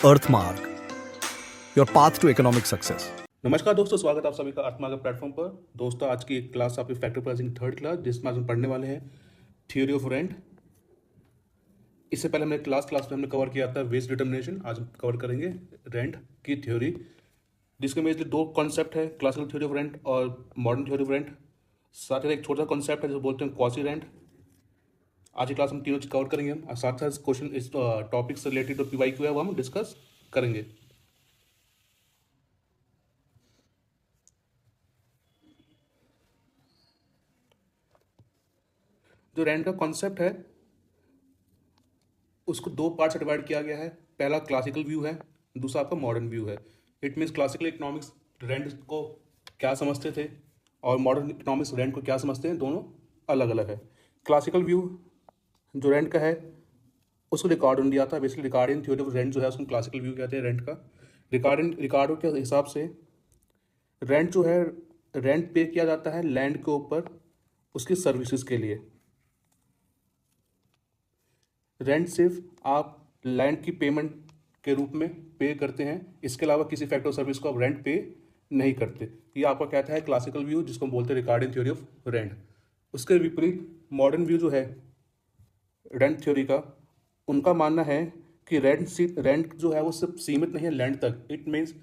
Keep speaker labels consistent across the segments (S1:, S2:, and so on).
S1: Earthmark, your path to economic success.
S2: नमस्कार दोस्तों, स्वागत है आप सभी का अर्थमार्क प्लेटफॉर्म पर। दोस्तों, आज की एक क्लास आपकी फैक्टर प्राइसिंग थर्ड क्लास, जिसमें आज हम पढ़ने वाले हैं थ्योरी ऑफ रेंट। इससे पहले हमने क्लास में हमने कवर किया था वेज डिटर्मिनेशन। आज हम कवर करेंगे रेंट की थ्योरी, जिसके में दो कॉन्सेप्ट है, क्लासिकल थ्योरी ऑफ रेंट और मॉडर्न थ्योरी ऑफ रेंट। साथ ही एक छोटा सा कॉन्सेप्ट है जिसे बोलते हैं क्वासी रेंट। आज की क्लास में तीनों चीज कवर करेंगे हम, और साथ साथ क्वेश्चन इस टॉपिक से रिलेटेड जो PYQ है वो हम डिस्कस करेंगे। जो रेंट का कॉन्सेप्ट है उसको दो पार्ट से डिवाइड किया गया है। पहला क्लासिकल व्यू है, दूसरा आपका मॉडर्न व्यू है। It means classical economics rent को क्या समझते थे और मॉडर्न इकोनॉमिक्स रेंट को क्या समझते हैं, दोनों अलग अलग है। क्लासिकल व्यू जो रेंट का है उसको रिकॉर्डो दिया था। बेसिकली रिकॉर्डियन थ्योरी ऑफ रेंट जो है उसको क्लासिकल व्यू कहते हैं रेंट का। रिकॉर्डो के हिसाब से रेंट जो है, रेंट पे किया जाता है लैंड के ऊपर उसकी सर्विसेज के लिए। रेंट सिर्फ आप लैंड की पेमेंट के रूप में पे करते हैं, इसके अलावा किसी फैक्टर ऑफ सर्विस को आप रेंट पे नहीं करते। ये आपका कहता है क्लासिकल व्यू, जिसको हम बोलते हैं रिकॉर्डियन थ्योरी ऑफ रेंट। उसके विपरीत मॉडर्न व्यू जो है रेंट थ्योरी का, उनका मानना है कि रेंट जो है वो सिर्फ सीमित नहीं है लैंड तक। इट मीन्स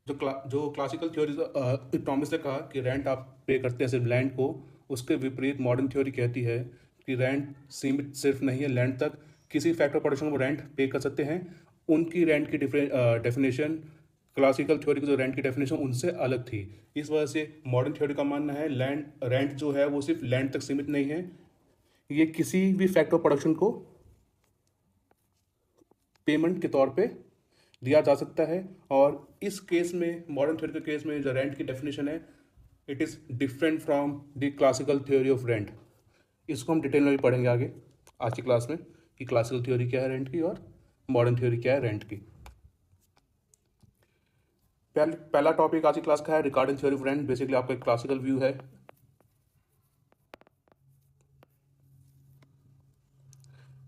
S2: जो क्लासिकल थ्योरी इकोनॉमिक्स ने कहा कि रेंट आप पे करते हैं सिर्फ लैंड को, उसके विपरीत मॉडर्न थ्योरी कहती है कि रेंट सीमित सिर्फ नहीं है लैंड तक, किसी फैक्टर प्रोडक्शन को रेंट पे कर सकते हैं। उनकी रेंट की डेफिनेशन क्लासिकल थ्योरी की जो रेंट की डेफिनेशन उनसे अलग थी। इस वजह से मॉडर्न थ्योरी का मानना है रेंट जो है वो सिर्फ लैंड तक सीमित नहीं है, ये किसी भी फैक्टर प्रोडक्शन को पेमेंट के तौर पे दिया जा सकता है। और इस केस में, मॉडर्न थ्योरी के केस में, जो रेंट की डेफिनेशन है it is different from the classical theory of rent. इसको हम डिटेल में भी पढ़ेंगे आगे आज की क्लास में कि क्लासिकल थ्योरी क्या है रेंट की और मॉडर्न थ्योरी क्या है रेंट की। पहला टॉपिक आज की क्लास का है रिकॉर्डियन थ्योरी ऑफ रेंट। बेसिकली आपका एक क्लासिकल व्यू है।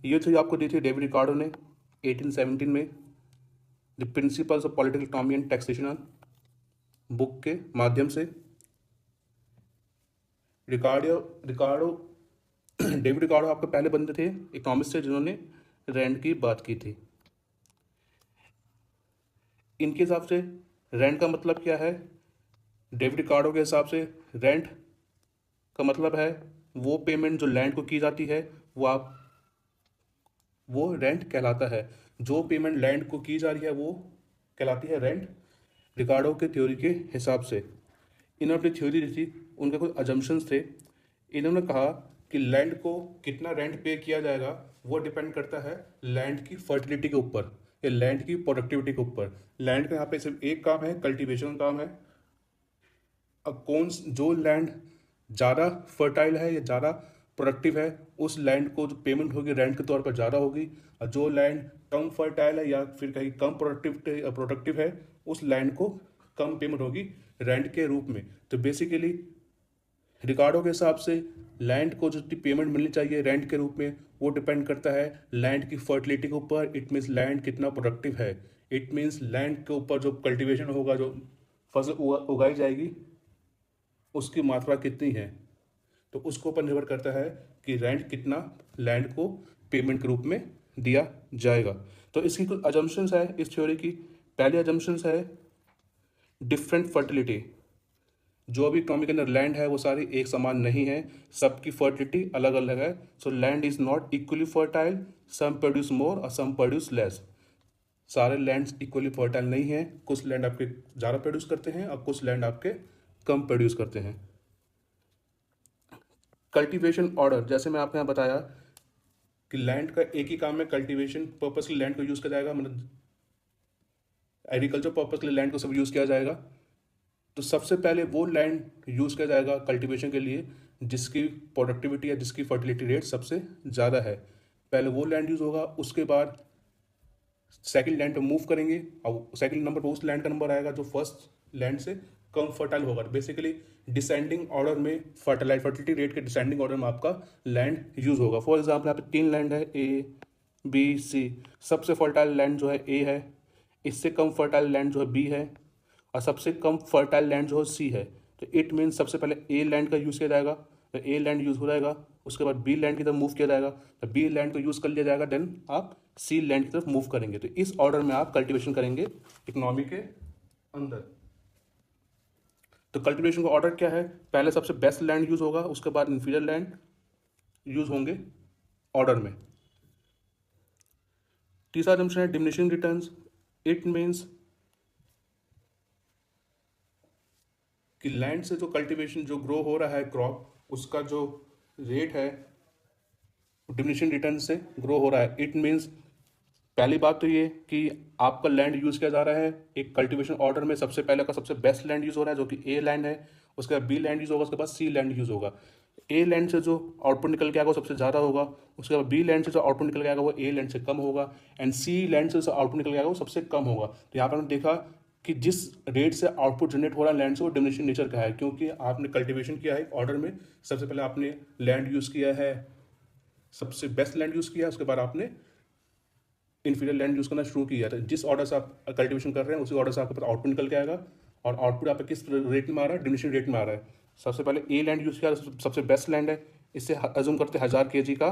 S2: ये थ्योरी आपको दी थी डेविड रिकार्डो ने 1817 में, the principles of political economy and taxation book के माध्यम से। रिकार्डो डेविड रिकार्डो आपके पहले बंदे थे इकोनॉमिस्ट से जिन्होंने रेंट की बात की थी। इनके हिसाब से रेंट का मतलब क्या है? डेविड रिकार्डो के हिसाब से रेंट का मतलब है वो पेमेंट जो लैंड को की जाती है वो रेंट कहलाता है। जो पेमेंट लैंड को की जा रही है वो कहलाती है रेंट, रिकार्डो के थ्योरी के हिसाब से। इन्होंने अपनी थ्योरी दी थी, उनके कुछ अजम्पशंस थे। इन्होंने कहा कि लैंड को कितना रेंट पे किया जाएगा वो डिपेंड करता है लैंड की फर्टिलिटी के ऊपर या लैंड की प्रोडक्टिविटी के ऊपर। लैंड का यहाँ पे सिर्फ एक काम है, कल्टीवेशन का काम है। अब जो लैंड ज़्यादा फर्टाइल है या ज़्यादा प्रोडक्टिव है, उस लैंड को जो पेमेंट होगी रेंट के तौर पर ज़्यादा होगी। और जो लैंड कम फर्टाइल है या फिर कहीं कम प्रोडक्टिव है, उस लैंड को कम पेमेंट होगी रेंट के रूप में। तो बेसिकली रिकार्डो के हिसाब से लैंड को जो पेमेंट मिलनी चाहिए रेंट के रूप में वो डिपेंड करता है लैंड की फर्टिलिटी के ऊपर। इट मीन्स लैंड कितना प्रोडक्टिव है। इट मीन्स लैंड के ऊपर जो कल्टीवेशन होगा, जो फसल उगाई जाएगी, उसकी मात्रा कितनी है, तो उसके ऊपर निर्भर करता है कि रेंट कितना लैंड को पेमेंट के रूप में दिया जाएगा। तो इसकी कुछ अजम्पशंस है इस थ्योरी की। पहली अजम्पशंस है डिफरेंट फर्टिलिटी। जो भी इकोनॉमी के अंदर लैंड है वो सारी एक समान नहीं है, सबकी फर्टिलिटी अलग अलग है। So land is not equally fertile, some produce more और सम प्रोड्यूस लेस। सारे लैंड्स इक्वली फर्टाइल नहीं है, कुछ लैंड आपके ज़्यादा प्रोड्यूस करते हैं और कुछ लैंड आपके कम प्रोड्यूस करते हैं। कल्टीवेशन ऑर्डर, जैसे मैं आपको यहाँ बताया कि लैंड का एक ही काम है, कल्टीवेशन पर्पस के लिए लैंड को यूज़ किया जाएगा, मतलब एग्रीकल्चर पर्पस के लिए लैंड को सब यूज़ किया जाएगा। तो सबसे पहले वो लैंड यूज़ किया जाएगा कल्टीवेशन के लिए जिसकी प्रोडक्टिविटी या जिसकी फर्टिलिटी रेट सबसे ज़्यादा है। पहले वो लैंड यूज़ होगा, उसके बाद सेकंड लैंड पे मूव करेंगे और सेकंड नंबर पर उस लैंड का नंबर आएगा जो फर्स्ट लैंड से कम फर्टाइल होगा। बेसिकली डिसेंडिंग ऑर्डर में फर्टिलिटी रेट के डिसेंडिंग ऑर्डर में आपका लैंड यूज़ होगा। फॉर एग्जाम्पल यहाँ पे 3 लैंड है, A बी, सी। सबसे फर्टाइल लैंड जो है ए है, इससे कम फर्टाइल लैंड जो है बी है, और सबसे कम फर्टाइल लैंड जो है सी है। तो इट मीन्स सबसे पहले ए लैंड का यूज़ किया जाएगा, तो ए लैंड यूज़ हो जाएगा, उसके बाद बी लैंड की तरफ मूव किया जाएगा, तो बी लैंड को यूज़ कर लिया जाएगा, देन आप सी लैंड की तरफ मूव करेंगे। तो इस ऑर्डर में आप कल्टिवेशन करेंगे इकोनॉमी के अंदर। तो कल्टिवेशन का ऑर्डर क्या है, पहले सबसे बेस्ट लैंड यूज़ होगा, उसके बाद इंफीरियर लैंड यूज़ होंगे ऑर्डर में। तीसरा जंक्शन है डिमिनिशिंग रिटर्न्स। इट मीन्स कि लैंड से जो कल्टीवेशन जो ग्रो हो रहा है क्रॉप, उसका जो रेट है डिमिनिशिंग रिटर्न से ग्रो हो रहा है। इट मीन्स पहली बात तो ये कि आपका लैंड यूज़ किया जा रहा है एक कल्टीवेशन ऑर्डर में, सबसे पहले का सबसे बेस्ट लैंड यूज़ हो रहा है जो कि ए लैंड है, उसके बाद बी लैंड यूज़ होगा, उसके बाद सी लैंड यूज़ होगा। ए लैंड से जो आउटपुट निकल के आएगा वो सबसे ज़्यादा होगा, उसके बाद बी लैंड से जो आउटपुट निकल के आएगा वो ए लैंड से कम होगा, एंड सी लैंड से जो आउटपुट निकल के आएगा वो सबसे कम होगा। तो यहाँ पर हमने देखा कि जिस रेट से आउटपुट जनरेट हो रहा है लैंड से वो डिमिनिशिंग नेचर का है, क्योंकि आपने कल्टीवेशन किया है ऑर्डर में, सबसे पहले आपने लैंड यूज़ किया है, सबसे बेस्ट लैंड यूज़ किया, उसके बाद आपने इन्फीरियर लैंड यूज़ करना शुरू किया। तो जिस ऑर्डर से आप कल्टीवेशन कर रहे हैं उसी ऑर्डर से आपके पास आउटपुट निकल के आएगा, और आउटपुट आपका किस रेट में आ रहा है, डिमिनिशिंग रेट में आ रहा है। सबसे पहले ए लैंड यूज़ किया, सबसे बेस्ट लैंड है, इससे अज्यूम करते 1000 kg का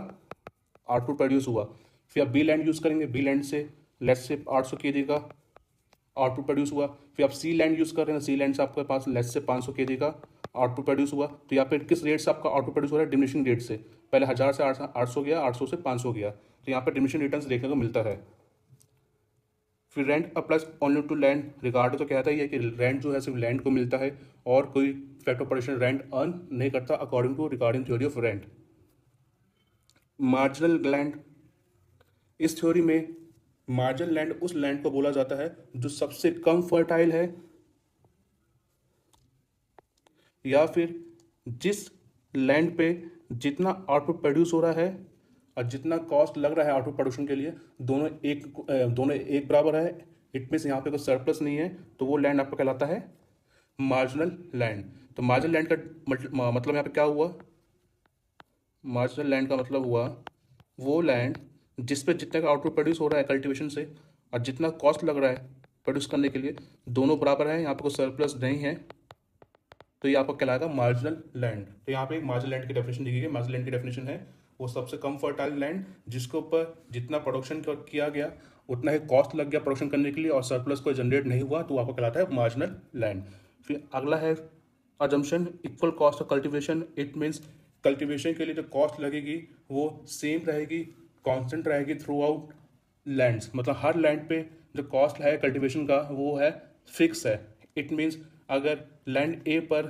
S2: आउटपुट प्रोड्यूस हुआ। फिर आप बी लैंड यूज़ करेंगे, बी लैंड से लेट्स से 800 kg का आउटपुट प्रोड्यूस हुआ। फिर आप सी लैंड यूज़ कर रहे हैं, सी लैंड से आपके पास लेट्स से 500 kg का आउटपुट प्रोड्यूस हुआ। तो यहाँ पे किस रेट से आपका आउटपुट प्रोड्यूस हो रहा है, डिमिनिशिंग रेट से। पहले 1000 से 800 गया, 800 से 500 गया, तो यहाँ पर डिमिनिशिंग रिटर्न्स देखने को मिलता है। फिर rent applies only to land. Ricardo तो कहता ही है कि रेंट जो है सिर्फ लैंड को मिलता है और कोई fact of position rent earn नहीं करता, according to regarding theory of rent. Marginal land, इस थ्योरी में मार्जिनल लैंड उस लैंड को बोला जाता है जो सबसे कम फर्टाइल है, या फिर जिस लैंड पे जितना आउटपुट प्रोड्यूस हो रहा है और जितना कॉस्ट लग रहा है आउटपुट प्रोडक्शन के लिए, दोनों एक बराबर है। इट मीन्स यहाँ पे कोई सरप्लस नहीं है, तो वो लैंड आपका कहलाता है मार्जिनल लैंड। तो मार्जिनल लैंड का मतलब यहाँ पे क्या हुआ, मार्जिनल लैंड का मतलब हुआ वो लैंड जिस पे जितने का आउटपुट प्रोड्यूस हो रहा है कल्टीवेशन से और जितना कॉस्ट लग रहा है प्रोड्यूस करने के लिए, दोनों बराबर है, यहाँ पे कोई सरप्लस नहीं है, तो ये आपको कहलाएगा मार्जिनल लैंड। तो यहाँ पे एक मार्जिनल लैंड की डेफिनेशन दी गई है। मार्जिनल लैंड की डेफिनेशन है वो सबसे कम फर्टाइल लैंड जिसके ऊपर जितना प्रोडक्शन किया गया उतना ही कॉस्ट लग गया प्रोडक्शन करने के लिए और सरप्लस कोई जनरेट नहीं हुआ, तो आपको कहलाता है मार्जिनल लैंड। फिर अगला है assumption equal cost of cultivation. It means cultivation के लिए जो कॉस्ट लगेगी वो सेम रहेगी, कांस्टेंट रहेगी थ्रू आउट लैंड्स। मतलब हर लैंड पे जो कॉस्ट है कल्टिवेशन का वो है फिक्स है। इट मीन्स अगर लैंड ए पर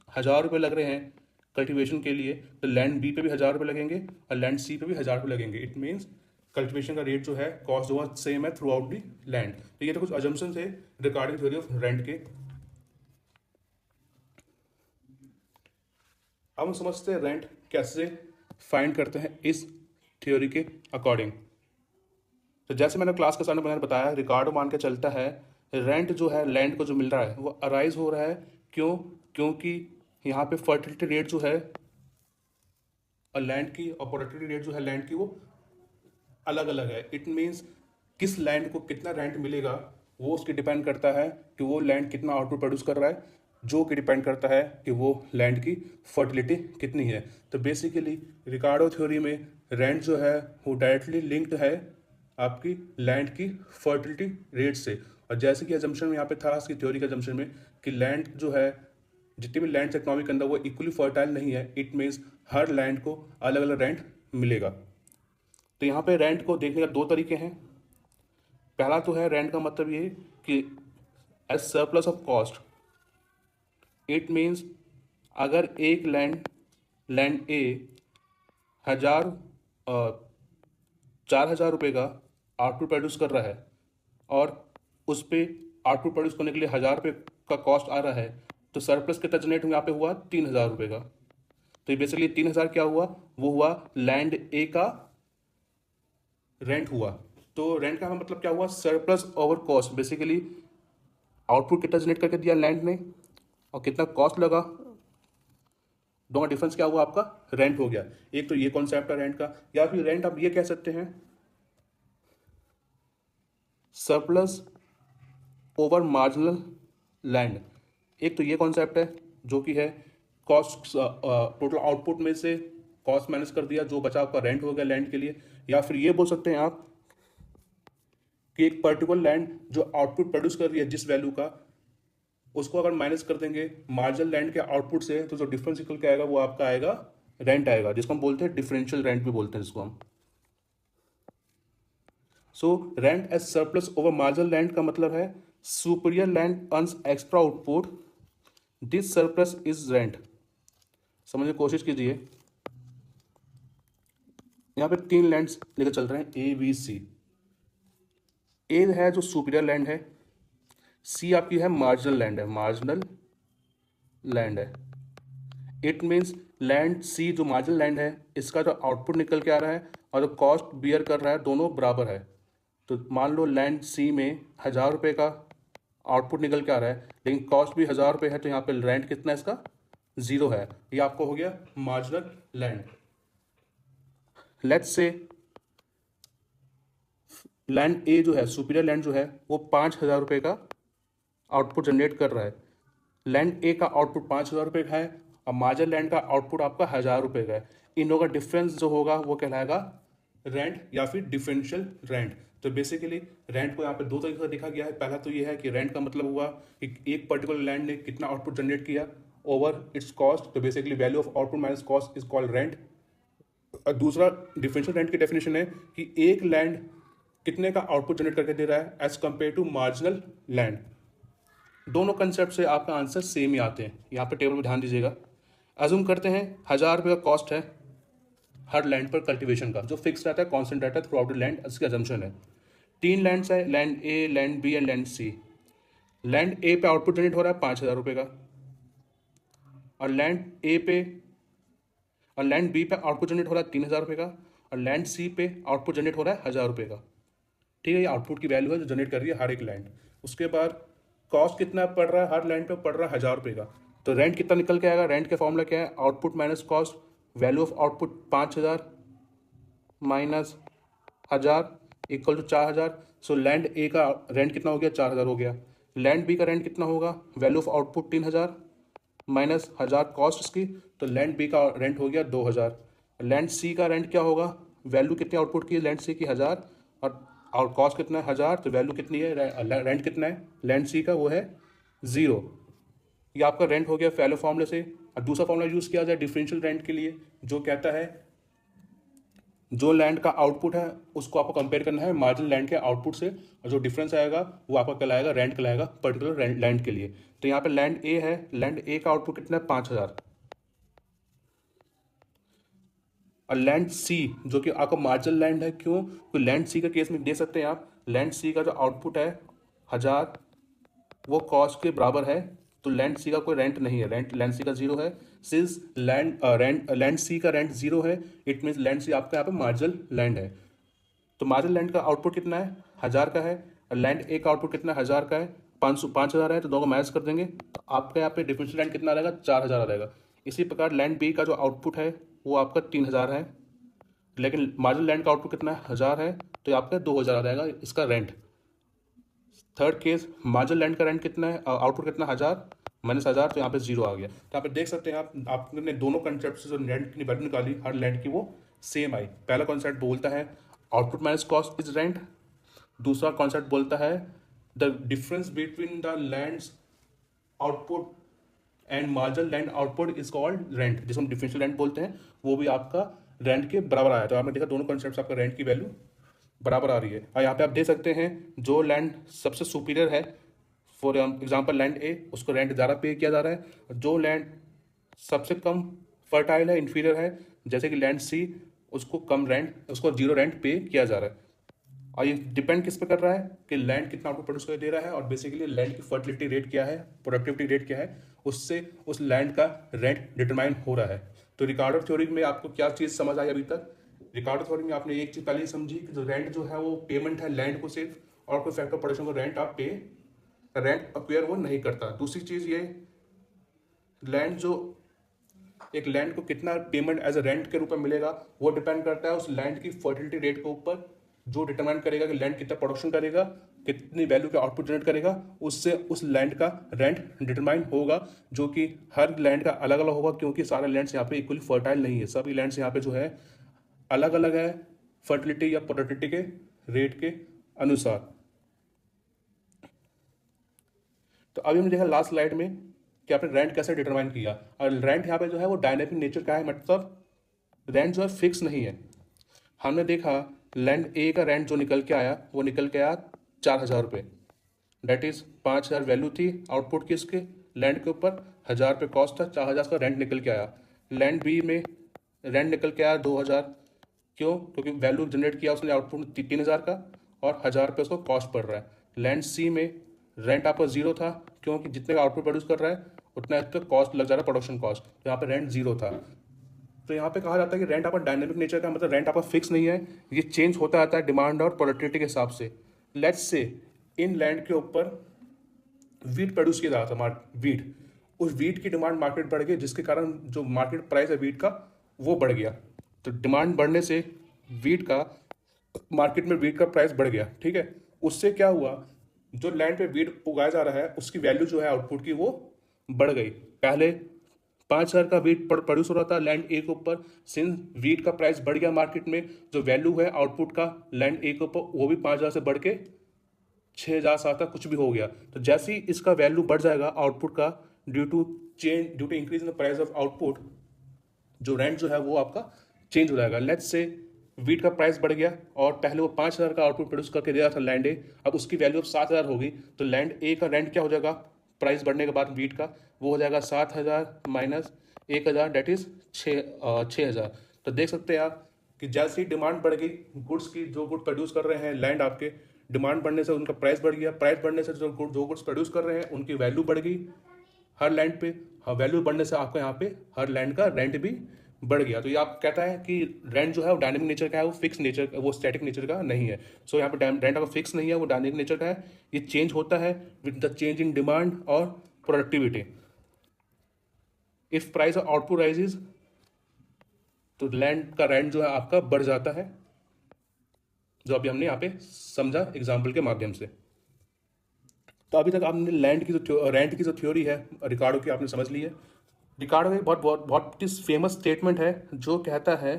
S2: 1000 रुपये लग रहे हैं कल्टीवेशन के लिए, तो लैंड बी पे भी 1000 रुपये लगेंगे और लैंड सी पे भी 1000 रुपये लगेंगे। इट मीन्स कल्टीवेशन का रेट जो है कॉस्ट जो है सेम है थ्रू आउट दी लैंड। तो ये तो कुछ अजम्पशन थे रिगार्डिंग थ्योरी ऑफ रेंट के। अब हम समझते हैं रेंट कैसे फाइंड करते हैं इस थ्योरी के अकॉर्डिंग। तो जैसे मैंने क्लास के सामने मैंने बताया, रिकार्डो मान के चलता है रेंट जो है लैंड को जो मिल रहा है वो अराइज हो रहा है, क्यों, क्योंकि यहाँ पे फर्टिलिटी रेट जो है और लैंड की और प्रोडक्टिविटी रेट जो है लैंड की वो अलग अलग है। इट मीन्स किस लैंड को कितना रेंट मिलेगा वो उसकी डिपेंड करता है कि वो लैंड कितना आउटपुट प्रोड्यूस कर रहा है, जो कि डिपेंड करता है कि वो लैंड की फर्टिलिटी कितनी है। तो बेसिकली रिकार्डो थ्योरी में रेंट जो है वो डायरेक्टली लिंक्ड है आपकी लैंड की फर्टिलिटी रेट से। और जैसे कि अजम्पशन में यहाँ पे था इसकी थ्योरी के अजम्पशन में कि लैंड जो है जितनी भी लैंड इकोनॉमी के अंदर वो इक्वली फर्टाइल नहीं है। इट मीन्स हर लैंड को अलग अलग रेंट मिलेगा। तो यहाँ पे रेंट को देखने का दो तरीके हैं। पहला तो है रेंट का मतलब ये कि as surplus of cost. It means अगर एक लैंड ए 4000 रुपये का आउटपुट प्रोड्यूस कर रहा है और उस पर आउटपुट प्रोड्यूस करने के लिए 1000 रुपये का कॉस्ट आ रहा है, तो सरप्लस कितना जनरेट यहाँ पे हुआ 3000 रुपये का। तो ये बेसिकली 3000 क्या हुआ, वो हुआ लैंड ए का रेंट हुआ। तो रेंट का मतलब क्या हुआ, surplus over cost. Basically output कितना जनरेट करके दिया लैंड ने और कितना कॉस्ट लगा, दोनों डिफरेंस क्या हुआ आपका रेंट हो गया। एक तो ये कॉन्सेप्ट है रेंट का, या फिर रेंट आप ये कह सकते हैं सरप्लस ओवर मार्जिनल लैंड। एक तो ये कॉन्सेप्ट है जो कि है कॉस्ट, टोटल आउटपुट में से कॉस्ट माइनस कर दिया, जो बचा आपका रेंट हो गया लैंड के लिए। या फिर ये बोल सकते हैं आप कि एक पर्टिकुलर लैंड जो आउटपुट प्रोड्यूस कर रही है जिस वैल्यू का, उसको अगर माइनस कर देंगे मार्जिनल लैंड के आउटपुट से, तो जो डिफरेंस निकल के आएगा वो आपका आएगा रेंट आएगा, जिसको हम बोलते हैं डिफरेंशियल रेंट भी बोलते हैं जिसको हम। So rent as surplus over marginal land का मतलब है superior land earns extra output, this surplus is rent. समझने की कोशिश कीजिए, यहाँ पे 3 लैंड्स लेकर चल रहे हैं ए बी सी। ए है जो सुपीरियर लैंड है, सी आपकी है मार्जिनल लैंड है, मार्जिनल लैंड है। इट मीन्स लैंड सी जो मार्जिनल लैंड है, इसका जो आउटपुट निकल के आ रहा है और जो कॉस्ट बियर कर रहा है दोनों बराबर है। तो मान लो लैंड सी में 1000 रुपये का आउटपुट निकल के आ रहा है, लेकिन कॉस्ट भी 1000 रुपये है, तो यहाँ पे रेंट कितना है इसका 0 है। ये आपको हो गया marginal land. Let's say land A जो है, सुपीरियर लैंड जो है, वो 5000 रुपये का आउटपुट जनरेट कर रहा है। लैंड ए का आउटपुट 5000 रुपये का है और मार्जिनल लैंड का आउटपुट आपका 1000 रुपये का है। इन लोगों का डिफरेंस जो होगा वो कहलाएगा रेंट या फिर डिफरेंशियल रेंट। तो बेसिकली रेंट को यहाँ पे 2 तरीके से देखा गया है। पहला तो ये है कि रेंट का मतलब हुआ कि एक पर्टिकुलर लैंड ने कितना आउटपुट जनरेट किया ओवर इट्स कॉस्ट, तो basically value of output minus cost is called rent. और दूसरा डिफरेंशियल रेंट की डेफिनेशन है कि एक लैंड कितने का आउटपुट जनरेट करके दे रहा है as compare to marginal land. दोनों कंसेप्ट से आपका आंसर सेम ही आते हैं। यहाँ पे टेबल में ध्यान दीजिएगा। अज्यूम करते हैं 1000 रुपये का कॉस्ट है हर लैंड पर कल्टीवेशन का, जो फिक्स रहता है, कॉन्स्टेंट रहता है थ्रू आउट द लैंड, इसकी अजम्पशन है। 3 लैंड्स है, land A, land B and land C. Land A पे आउटपुट जनरेट हो रहा है 5000 रुपये का, और लैंड बी पे आउटपुट जनरेट हो रहा है 3000 रुपये का, और लैंड सी पे आउटपुट जनरेट हो रहा है 1000 रुपये का। ठीक है, ये आउटपुट की वैल्यू है जो जनरेट कर रही है हर एक लैंड। उसके बाद कॉस्ट कितना पड़ रहा है हर लैंड पे, पड़ रहा है 1000 रुपये का। तो रेंट कितना निकल के आएगा, रेंट का फॉर्मूला क्या है, output minus cost, value of output 5000 minus 1000 equal to 4000। So land A का रेंट कितना हो गया, 4000 हो गया। लैंड बी का रेंट कितना होगा, value of output 3000 minus 1000 cost इसकी, तो लैंड बी का रेंट हो गया 2000। लैंड सी का रेंट क्या होगा, वैल्यू कितनी आउटपुट की लैंड सी की 1000, और कॉस्ट कितना है 1000, तो वैल्यू कितनी है, रेंट कितना है लैंड सी का, वो है 0। ये आपका रेंट हो गया पहले फॉर्मूले से। और दूसरा फॉर्मूला यूज़ किया जाए डिफरेंशियल रेंट के लिए, जो कहता है जो लैंड का आउटपुट है उसको आपको कंपेयर करना है मार्जिनल लैंड के आउटपुट से, और जो डिफरेंस आएगा वो आपका कहलाएगा रेंट कहलाएगा पर्टिकुलर लैंड के लिए। तो यहाँ पे लैंड ए है, लैंड ए का आउटपुट कितना है 5000, और लैंड सी जो कि आपका मार्जिनल लैंड है। क्यों, क्योंकि लैंड सी का केस में दे सकते हैं आप, लैंड सी का जो आउटपुट है 1000 वो कॉस्ट के बराबर है, तो लैंड सी का कोई रेंट नहीं है, रेंट लैंड सी का 0 है। सिंस लैंड सी का रेंट 0 है, इट मीन्स लैंड सी आपका यहाँ पे मार्जिनल लैंड है। तो मार्जिनल लैंड का आउटपुट कितना है 1000 का है, और लैंड ए का आउटपुट कितना है 1000 का है, 5000 है, तो दोनों को माइनस कर देंगे तो आपका यहाँ पे डिफरेंशियल लैंड कितना आ जाएगा 4000 आ जाएगा। इसी प्रकार लैंड बी का जो आउटपुट है वो आपका 3000 है, लेकिन मार्जिनल लैंड का आउटपुट कितना है 1000 है, तो आपका 2000 आ जाएगा इसका rent. Third case marginal land का रेंट कितना है, आउटपुट कितना 1000 माइनस 1000, तो यहाँ पे 0 आ गया। तो यहाँ पे देख सकते हैं आपने दोनों कंसेप्ट से जो रेंट की वैल्यू निकाली हर लैंड की वो सेम आई। पहला कॉन्सेप्ट बोलता है output minus cost is rent, दूसरा कॉन्सेप्ट बोलता है the difference between the lands output and marginal land output is called rent, जिसको हम डिफरेंशियल रेंट बोलते हैं, वो भी आपका रेंट के बराबर आया। तो आपने देखा दोनों कॉन्सेप्ट आपका रेंट की वैल्यू बराबर आ रही है। और यहाँ पे आप देख सकते हैं जो लैंड सबसे सुपीरियर है, फॉर एग्जांपल लैंड ए, उसको रेंट ज़्यादा पे किया जा रहा है, और जो लैंड सबसे कम फर्टाइल है, इन्फीरियर है, जैसे कि लैंड सी, उसको कम रेंट, उसको 0 रेंट पे किया जा रहा है। और ये डिपेंड किस पे कर रहा है कि लैंड कितना आउटपुट प्रोड्यूस कर दे रहा है, और बेसिकली लैंड की फर्टिलिटी रेट क्या है, प्रोडक्टिविटी रेट क्या है, उससे उस लैंड का रेंट डिटरमाइन हो रहा है। तो रिकार्डो थ्योरी में आपको क्या चीज़ समझ आई अभी तक, रिकार्डो थ्योरी में आपने एक चीज़ पहले ही समझी कि जो रेंट जो है वो पेमेंट है लैंड को सिर्फ, और कोई फैक्टर प्रोडक्शन को रेंट आप पे रेंट अक्वायर वो नहीं करता। दूसरी चीज़ ये लैंड जो एक लैंड को कितना पेमेंट एज अ रेंट के रूप में मिलेगा वो डिपेंड करता है उस लैंड की फर्टिलिटी रेट के ऊपर, जो डिटरमाइन करेगा कि लैंड कितना प्रोडक्शन करेगा, कितनी वैल्यू का आउटपुट जनरेट करेगा, उससे उस लैंड का रेंट डिटरमाइन होगा, जो कि हर लैंड का अलग अलग होगा, क्योंकि सारे लैंड्स यहाँ पे इक्वली फर्टाइल नहीं है। सभी लैंड्स यहाँ पे जो है अलग अलग है फर्टिलिटी या प्रोडक्टिविटी के रेट के अनुसार। तो अभी हमने देखा लास्ट स्लाइड में कि आपने रेंट कैसे डिटरमाइन किया, और रेंट यहाँ पे जो है वो डायनेमिक नेचर का है, मतलब रेंट जो है फिक्स नहीं है। हमने देखा लैंड ए का रेंट जो निकल के आया वो निकल के आया 4,000 रुपये, डेट इज 5,000 वैल्यू थी आउटपुट की इसके लैंड के ऊपर, 1,000 रुपये कॉस्ट था, 4,000 का रेंट निकल के आया। लैंड बी में रेंट निकल के आया 2,000, क्यों? क्योंकि वैल्यू जनरेट किया उसने आउटपुट 3,000 का, और 1,000 रुपये उसको कॉस्ट पड़ रहा है। लैंड सी में रेंट आपका जीरो था, क्योंकि जितने का आउटपुट प्रोड्यूस कर रहा है उतना इस पर कॉस्ट लग जा रहा है, प्रोडक्शन कॉस्ट, तो यहाँ पे रेंट जीरो था। तो यहाँ पे कहा जाता है कि रेंट आपका डायनेमिक नेचर का, मतलब रेंट आपका फिक्स नहीं है, ये चेंज होता रहता है डिमांड और प्रोडक्टिविटी के हिसाब से। लेट्स से इन लैंड के ऊपर वीट प्रोड्यूस किया जा रहा था, वीट, उस वीट की डिमांड मार्केट बढ़ गई, जिसके कारण जो मार्केट प्राइस है वीट का वो बढ़ गया। तो डिमांड बढ़ने से वीट का मार्केट में वीट का प्राइस बढ़ गया, ठीक है। उससे क्या हुआ, जो लैंड पे वीट उगाया जा रहा है उसकी वैल्यू जो है आउटपुट की वो बढ़ गई। पहले 5,000 का वीट प्रोड्यूस हो रहा था लैंड ए के ऊपर, सिंस वीट का प्राइस बढ़ गया मार्केट में, जो वैल्यू है आउटपुट का लैंड ए के ऊपर वो भी 5,000 से बढ़ के 6,000 7,000 तक कुछ भी हो गया। तो जैसे ही इसका वैल्यू बढ़ जाएगा आउटपुट का, due to increase in the price of output, जो रेंट जो है वो आपका चेंज हो जाएगा। लेट्स से वीट का प्राइस बढ़ गया और पहले वो 5,000 का आउटपुट प्रोड्यूस करके दे रहा था लैंड ए, अब उसकी वैल्यू अब 7,000 होगी, तो लैंड ए का रेंट क्या हो जाएगा प्राइस बढ़ने के बाद वीट का, वो हो जाएगा 7,000 माइनस 1,000, डेट इज 6,000। तो देख सकते हैं आप कि जैसे ही डिमांड बढ़ गई गुड्स की, जो गुड प्रोड्यूस कर रहे हैं लैंड आपके, डिमांड बढ़ने से उनका प्राइस बढ़ गया, प्राइस बढ़ने से जो गुड्स प्रोड्यूस कर रहे हैं उनकी वैल्यू बढ़ गई हर लैंड पे, हाँ वैल्यू बढ़ने से आपका यहाँ पे हर लैंड का रेंट भी बढ़ गया। तो ये आप कहता है कि रेंट जो है वो डायनेमिक नेचर का है, वो फिक्स नेचर, वो स्टैटिक नेचर का नहीं है। सो यहाँ पे रेंट आपका फिक्स नहीं है, वो डायनेमिक नेचर का है, ये चेंज होता है with the change in demand और productivity. If price of output rises तो लैंड का रेंट जो है आपका बढ़ जाता है, जो अभी हमने यहाँ पे समझा एग्जाम्पल के माध्यम से। तो अभी तक आपने लैंड की जो रेंट की जो थ्योरी है रिकार्डो की आपने समझ ली है। रिकार्डो का बहुत बहुत बहुत फेमस स्टेटमेंट है जो कहता है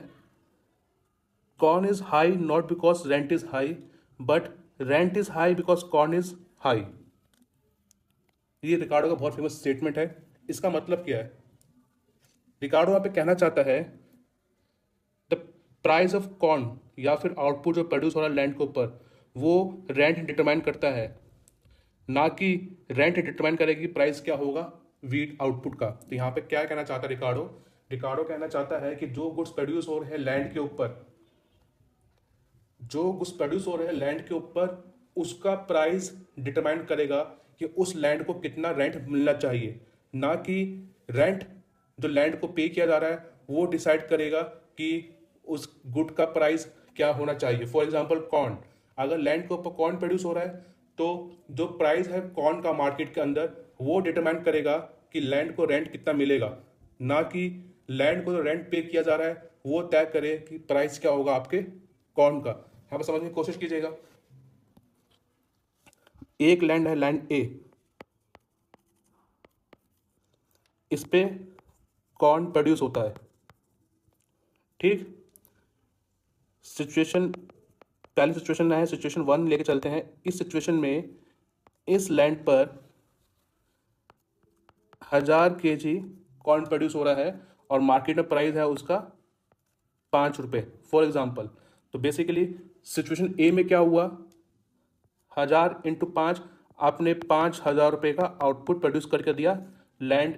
S2: corn is high not because rent is high, but rent is high because corn is high. ये रिकार्डो का बहुत फेमस स्टेटमेंट है। इसका मतलब क्या है, रिकार्डो यहाँ पे कहना चाहता है द प्राइस ऑफ कॉर्न या फिर आउटपुट जो प्रोड्यूस हो रहा है लैंड के ऊपर, वो रेंट डिटरमाइन करता है, ना कि रेंट डिटरमाइन करेगी प्राइस क्या होगा वीट आउटपुट का। तो यहाँ पे क्या कहना चाहता है रिकार्डो, रिकार्डो कहना चाहता है कि जो गुड्स प्रोड्यूस हो रहे हैं लैंड के ऊपर, जो गुड्स प्रोड्यूस हो रहे हैं लैंड के ऊपर, उसका प्राइस डिटरमाइन करेगा कि उस लैंड को कितना रेंट मिलना चाहिए, ना कि रेंट जो लैंड को पे किया जा रहा है वो डिसाइड करेगा कि उस गुड का प्राइस क्या होना चाहिए। फॉर एग्जाम्पल कॉर्न, अगर लैंड के ऊपर कॉर्न प्रोड्यूस हो रहा है तो जो प्राइस है कॉर्न का मार्केट के अंदर वो डिटरमाइन करेगा कि लैंड को रेंट कितना मिलेगा, ना कि लैंड को जो रेंट पे किया जा रहा है वो तय करे कि प्राइस क्या होगा आपके कॉर्न का। यहाँ पर समझने की कोशिश कीजिएगा। एक लैंड है लैंड ए, इस पे कॉर्न प्रोड्यूस होता है, ठीक। सिचुएशन पहली सिचुएशन है, सिचुएशन 1 लेके चलते हैं। इस सिचुएशन में इस लैंड पर 1,000 kg कॉर्न प्रोड्यूस हो रहा है और मार्केट में प्राइस है उसका 5 रुपये फॉर एग्जाम्पल। तो बेसिकली सिचुएशन ए में क्या हुआ, 1,000 इंटू 5, आपने 5,000 रुपये का आउटपुट प्रोड्यूस करके दिया लैंड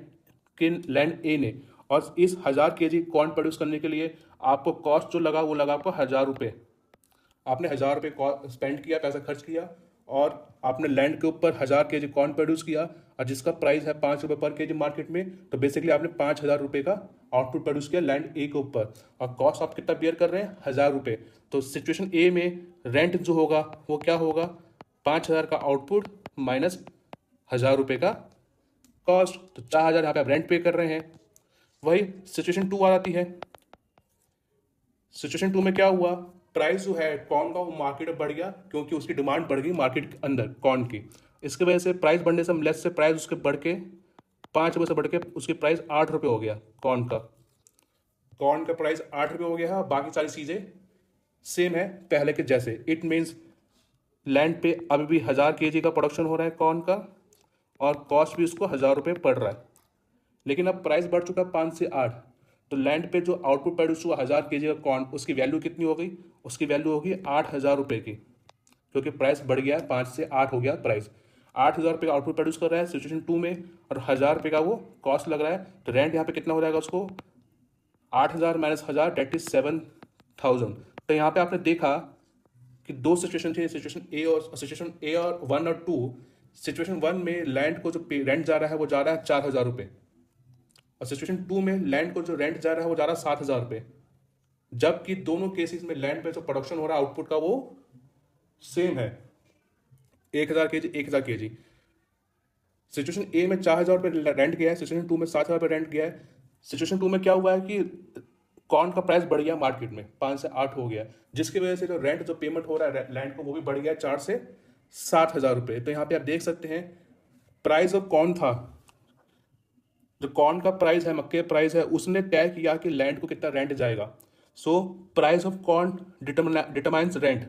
S2: ए ने, और इस 1,000 kg कॉर्न प्रोड्यूस करने के लिए आपको कॉस्ट जो लगा वो लगा आपको 1,000 रुपये। आपने 1,000 रुपये स्पेंड किया, पैसा खर्च किया, और आपने लैंड के ऊपर 1,000 kg कॉर्न प्रोड्यूस किया और जिसका प्राइस है 5 रुपये पर केजी मार्केट में। तो बेसिकली आपने 5,000 रुपये का आउटपुट प्रोड्यूस किया लैंड ए के ऊपर, और कॉस्ट आप कितना बियर कर रहे हैं, 1,000 रुपये। तो सिचुएशन ए में रेंट जो होगा वो क्या होगा, 5,000 का आउटपुट माइनस 1,000 रुपये का कॉस्ट, तो 4,000 यहाँ पे आप रेंट पे कर रहे हैं। वही सिचुएशन 2 आ जाती है। सिचुएशन 2 में क्या हुआ, प्राइस जो है कॉर्न का वो मार्केट में बढ़ गया क्योंकि उसकी डिमांड बढ़ गई मार्केट के अंदर कॉर्न की। इसकी वजह से प्राइस बढ़ने से हम लेस से प्राइस उसके बढ़ के 5 रुपये से बढ़ के उसकी प्राइस 8 रुपये हो गया। कॉर्न का प्राइस 8 रुपये हो गया है। बाकी सारी चीज़ें सेम है पहले के जैसे। इट मीन्स लैंड पे अभी भी 1000 kg का प्रोडक्शन हो रहा है कॉर्न का और कॉस्ट भी उसको 1000 रुपये पड़ रहा है। लेकिन अब प्राइस बढ़ चुका है 5 से 8, तो लैंड पे जो आउटपुट प्रोड्यूस हुआ 1000 kg का कॉर्न, उसकी वैल्यू कितनी हो गई? उसकी वैल्यू होगी 8000 रुपये की, क्योंकि प्राइस बढ़ गया है, 5 से 8 हो गया प्राइस। 8000 रुपये का आउटपुट प्रोड्यूस कर रहा है सिचुएशन 2 में और 1000 रुपये का वो कॉस्ट लग रहा है। तो रेंट यहाँ पे कितना हो जाएगा उसको? 8000 माइनस 1000 डेट इज 7000। तो यहाँ पे आपने देखा कि दो सिचुएशन थी, सिचुएशन ए और 1 और 2। सिचुएशन 1 में लैंड को जो रेंट जा रहा है वो जा रहा है 4000 रुपये और सिचुएशन 2 में लैंड को जो रेंट जा रहा है वो जा रहा है 7000 रुपये। जबकि दोनों केसेस में लैंड पे जो प्रोडक्शन हो रहा है आउटपुट का वो सेम है, 1000 kg 1000 kg। सिचुएशन ए में 4000 रुपये रेंट गया है, सिचुएशन 2 में 7000 रुपये रेंट गया है। सिचुएशन 2 में क्या हुआ है कि कॉर्न का प्राइस बढ़ गया मार्केट में, 5 से 8 हो गया, जिसकी वजह से जो रेंट जो पेमेंट हो रहा है लैंड को वो भी बढ़ गया 4 से 7000 रुपये। तो यहाँ पे आप देख सकते हैं प्राइस ऑफ कॉर्न था, जो कॉर्न का प्राइस है, मक्के का प्राइस है, उसने तय किया कि लैंड को कितना रेंट जाएगा। So price of corn determines rent.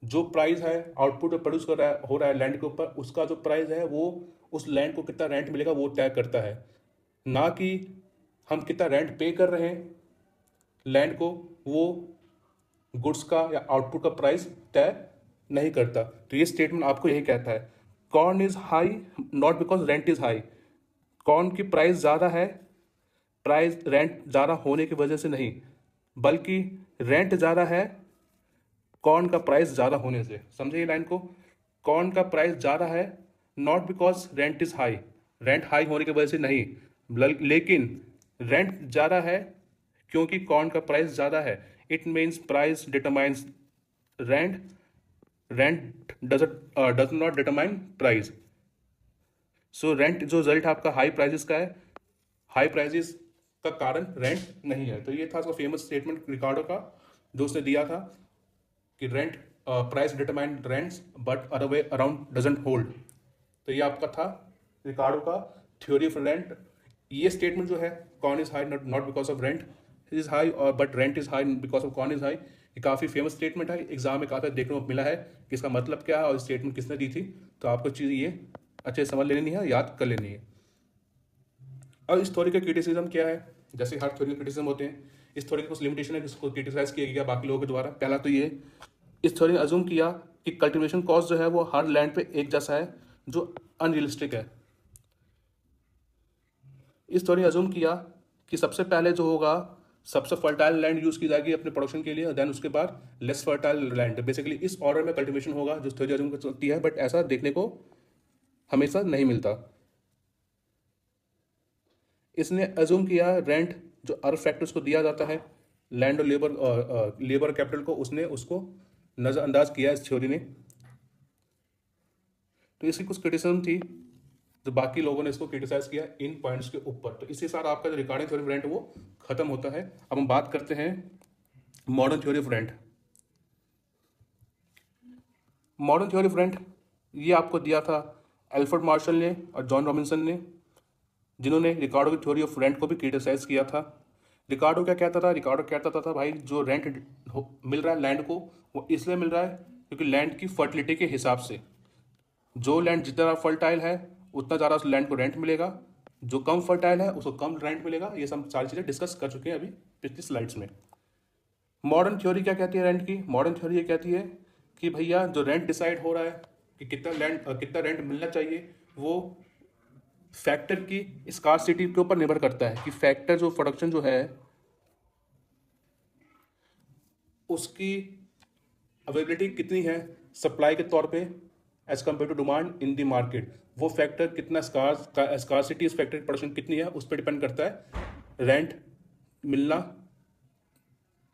S2: जो प्राइस है आउटपुट प्रोड्यूस हो रहा है लैंड के ऊपर, उसका जो प्राइस है वो उस लैंड को कितना रेंट मिलेगा वो तय करता है, ना कि हम कितना रेंट पे कर रहे हैं लैंड को, वो गुड्स का या आउटपुट का प्राइस तय नहीं करता। तो ये स्टेटमेंट आपको यही कहता है, corn is high not because rent is high. Corn की प्राइस ज़्यादा है प्राइस रेंट ज़्यादा होने की वजह से नहीं, बल्कि रेंट ज़्यादा है कॉर्न का प्राइस ज़्यादा होने से। समझे ये लाइन को? कॉर्न का प्राइस ज़्यादा है not because rent is high, rent high होने की वजह से नहीं, लेकिन रेंट ज़्यादा है क्योंकि कॉर्न का प्राइस ज़्यादा है। It means price determines rent, rent does not determine price. So rent जो रिजल्ट आपका हाई प्राइजेस का है, हाई प्राइजेस का कारण रेंट नहीं है। तो ये था उसका फेमस स्टेटमेंट रिकार्डो का, जो उसने दिया था कि rent price determine rents but other way around doesn't hold. तो ये आपका था रिकार्डो का थ्योरी ऑफ रेंट। ये स्टेटमेंट जो है corn is high not because of rent is high और but rent is high because of corn is high, ये काफ़ी फेमस स्टेटमेंट है। एग्जाम में काफ़ी देखने को मिला है कि इसका मतलब क्या है और स्टेटमेंट किसने दी थी। तो आपको चीज़ ये अच्छे से समझ लेनी है, याद कर लेनी है। और इस थ्योरी का क्रिटिसिज्म क्या है? जैसे हर थ्योरी के क्रिटिसिज्म होते हैं, इस थ्योरी की कुछ लिमिटेशन है जिसको क्रिटिसाइज किया गया बाकी लोगों के द्वारा। पहला तो ये, इस थ्योरी ने अज्यूम किया कि कल्टीवेशन कॉस्ट जो है वो हर लैंड पे एक जैसा है, जो अनरियलिस्टिक है। इस थ्योरी ने अज्यूम किया कि सबसे पहले जो होगा सबसे फर्टाइल लैंड यूज़ की जाएगी अपने प्रोडक्शन के लिए, देन उसके बाद लेस फर्टाइल लैंड। बेसिकली इस ऑर्डर में कल्टीवेशन होगा जो थ्योरी अज्यूम करती है, बट ऐसा देखने को हमेशा नहीं मिलता। इसने अज्यूम किया रेंट जो अर्थ फैक्टर्स को दिया जाता है, लैंड और लेबर कैपिटल को, उसने उसको नज़रअंदाज किया इस थ्योरी ने। तो इसकी कुछ क्रिटिसिज्म थी जो बाकी लोगों ने इसको क्रिटिसाइज किया इन पॉइंट्स के ऊपर। तो इसी साथ आपका जो रिगार्डिंग थ्योरी ऑफ रेंट वो खत्म होता है। अब हम बात करते हैं modern theory of rent. Modern theory of rent ये आपको दिया था एल्फ्रेड मार्शल ने और जॉन रॉबिन्सन ने, जिन्होंने रिकार्डो की थ्योरी ऑफ रेंट को भी क्रिटिसाइज किया था। रिकार्डो क्या कहता था? रिकार्डो कहता था भाई जो रेंट मिल रहा है लैंड को वो इसलिए मिल रहा है क्योंकि लैंड की फर्टिलिटी के हिसाब से, जो लैंड जितना फर्टाइल है उतना ज़्यादा उस लैंड को रेंट मिलेगा, जो कम फर्टाइल है उसको कम रेंट मिलेगा। ये सब सारी चीज़ें डिस्कस कर चुके हैं अभी पिछली स्लाइड्स में। मॉडर्न थ्योरी क्या कहती है रेंट की? मॉडर्न थ्योरी ये कहती है कि भैया जो रेंट डिसाइड हो रहा है कि कितना रेंट मिलना चाहिए, वो फैक्टर की स्कार्सिटी के ऊपर निर्भर करता है कि फैक्टर जो प्रोडक्शन जो है उसकी अवेलेबिलिटी कितनी है सप्लाई के तौर पे as compare to demand in the market. वो फैक्टर कितना स्कार्सिटी, इस फैक्टर की प्रोडक्शन कितनी है उस पर डिपेंड करता है रेंट मिलना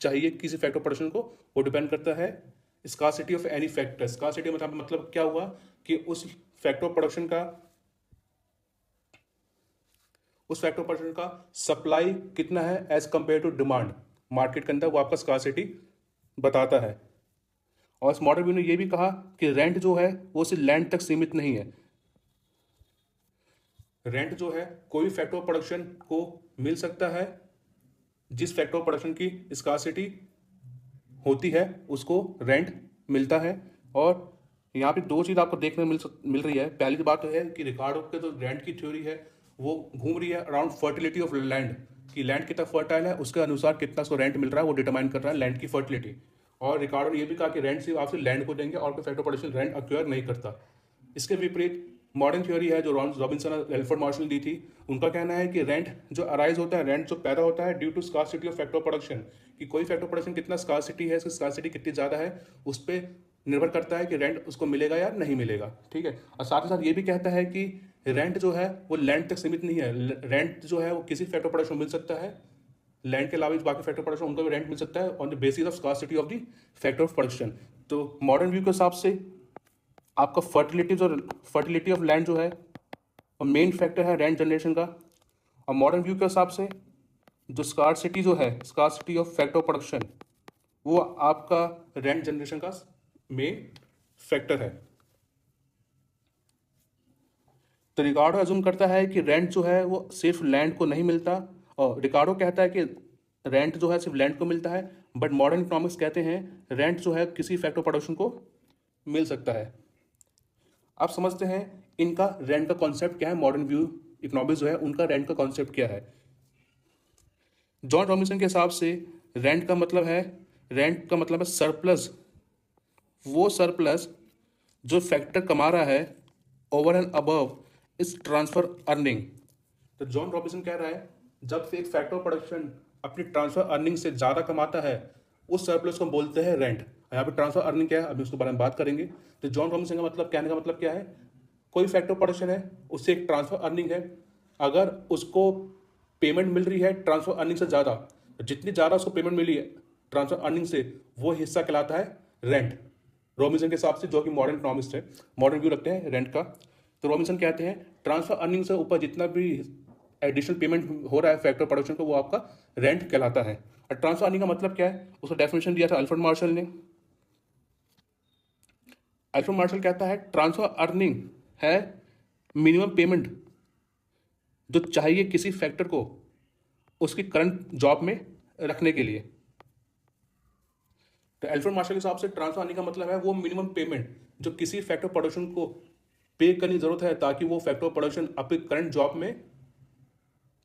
S2: चाहिए किसी फैक्टर प्रोडक्शन को, वो डिपेंड करता है scarcity of any factor. Scarcity मतलब क्या हुआ कि उस फैक्टर प्रोडक्शन का सप्लाई कितना है as compare to demand market के अंदर, वो आपका स्कार्सिटी बताता है। और इस मॉडल व्यू ने यह भी कहा कि रेंट जो है वो सिर्फ लैंड तक सीमित नहीं है। रेंट जो है कोई भी फैक्टर ऑफ प्रोडक्शन को मिल सकता है, जिस फैक्टर ऑफ प्रोडक्शन की स्कार्सिटी होती है उसको रेंट मिलता है। और यहाँ पे दो चीज़ आपको देखने मिल रही है। पहली बात तो है कि रिकार्डो के जो रेंट की थ्योरी है वो घूम रही है अराउंड फर्टिलिटी ऑफ लैंड, कि लैंड कितना फर्टाइल है उसके अनुसार कितना उसको रेंट मिल रहा है वो डिटरमाइन कर रहा है लैंड की फर्टिलिटी। और रिकार्डो ने यह भी कहा कि रेंट सिर्फ आप सिर्फ लैंड को देंगे और कोई factor of production rent acquire नहीं करता। इसके विपरीत मॉडर्न थ्योरी है जो रॉबिन्सन और एल्फ्रेड मार्शल ने दी थी, उनका कहना है कि रेंट जो अराइज होता है, रेंट जो पैदा होता है due to scarcity of factor of production, कि कोई फैक्टर ऑफ प्रोडक्शन कितना स्कार्सिटी है, इसकी स्कार्सिटी कितनी ज़्यादा है उस पर निर्भर करता है कि रेंट उसको मिलेगा या नहीं मिलेगा। ठीक है। और साथ ही साथ ये भी कहता है कि रेंट जो है वो लैंड तक सीमित नहीं है। रेंट जो है वो किसी फैक्टर ऑफ प्रोडक्शन मिल सकता है, लैंड के अलावा बाकी फैक्टर ऑफ प्रोडक्शन उनको भी रेंट मिल सकता है on the basis of scarcity of the factor of production. तो मॉडर्न व्यू के हिसाब से आपका फर्टिलिटी ऑफ लैंड जो है और मेन फैक्टर है रेंट जनरेशन का। और मॉडर्न व्यू के हिसाब से जो स्कार्सिटी जो है, scarcity of factor of production, वो आपका रेंट जनरेशन का मेन फैक्टर है। तो रिकार्डो अज्यूम करता है कि रेंट जो है वो सिर्फ लैंड को नहीं मिलता, और रिकार्डो कहता है कि रेंट जो है सिर्फ लैंड को मिलता है, बट मॉडर्न इकोनॉमिक्स कहते हैं रेंट जो है किसी फैक्टर प्रोडक्शन को मिल सकता है। आप समझते हैं इनका रेंट का कॉन्सेप्ट क्या है। मॉडर्न व्यू इकोनॉमिक्स जो है उनका रेंट का कॉन्सेप्ट क्या है। जॉन रॉबिन्सन के हिसाब से रेंट का मतलब है सरप्लस, वो सरप्लस जो फैक्टर कमा रहा है ओवर एंड अबव इस ट्रांसफर अर्निंग। तो जॉन रॉबिन्सन कह रहा है जब से एक फैक्टर ऑफ प्रोडक्शन अपनी ट्रांसफर अर्निंग से ज़्यादा कमाता है उस सरप्लस को बोलते हैं रेंट। यहाँ पे ट्रांसफर अर्निंग क्या है अभी उसके बारे में बात करेंगे। तो जॉन रॉबिन्सन का मतलब कहने का मतलब क्या है, कोई फैक्टर ऑफ प्रोडक्शन है उससे एक ट्रांसफर अर्निंग है, अगर उसको पेमेंट मिल रही है ट्रांसफर अर्निंग से ज़्यादा, जितनी ज़्यादा उसको पेमेंट मिली है ट्रांसफर अर्निंग से वो हिस्सा कहलाता है रेंट। रॉबिन्सन के हिसाब से, जो कि मॉडर्न इकोनॉमिस्ट है, मॉडर्न व्यू रखते हैं रेंट का। तो रॉबिन्सन कहते हैं ट्रांसफर अर्निंग से ऊपर जितना भी एडिशनल पेमेंट हो रहा है फैक्टर प्रोडक्शन को वो आपका रेंट कहलाता है। और ट्रांसफर अर्निंग का मतलब क्या है उसका डेफिनेशन दिया था अल्फ्रेड मार्शल ने। अल्फ्रेड मार्शल कहता है ट्रांसफर अर्निंग है मिनिमम पेमेंट जो चाहिए किसी फैक्टर को उसकी करंट जॉब में रखने के लिए। तो अल्फ्रेड मार्शल के हिसाब से ट्रांसफर अर्निंग का मतलब है वो मिनिमम पेमेंट जो किसी फैक्टर प्रोडक्शन को पे करने की जरूरत है ताकि वो फैक्टर प्रोडक्शन अपनी करंट जॉब में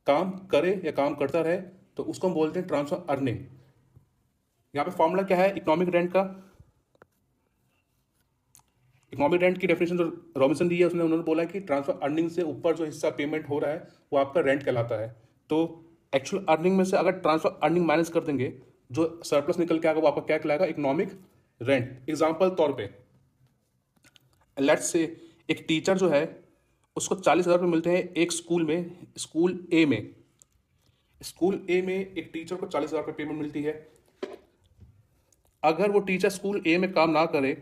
S2: काम करे या काम करता रहे, तो उसको हम बोलते हैं ट्रांसफर अर्निंग। यहाँ पे फॉर्मूला क्या है इकोनॉमिक रेंट का। इकोनॉमिक रेंट की डेफिनेशन जो रॉबिन्सन दी है उसने उन्होंने बोला कि ट्रांसफर अर्निंग से ऊपर जो हिस्सा पेमेंट हो रहा है वो आपका रेंट कहलाता है। तो एक्चुअल अर्निंग में से अगर ट्रांसफर अर्निंग माइनस कर देंगे जो सरप्लस निकल के आएगा वो आपका क्या कहलाएगा, इकोनॉमिक रेंट। एग्जाम्पल तौर पे लेट्स से एक टीचर जो है उसको 40,000 रुपये मिलते हैं एक स्कूल में, स्कूल ए में एक टीचर को 40,000 रुपये पेमेंट मिलती है। अगर वो टीचर स्कूल ए में काम ना करे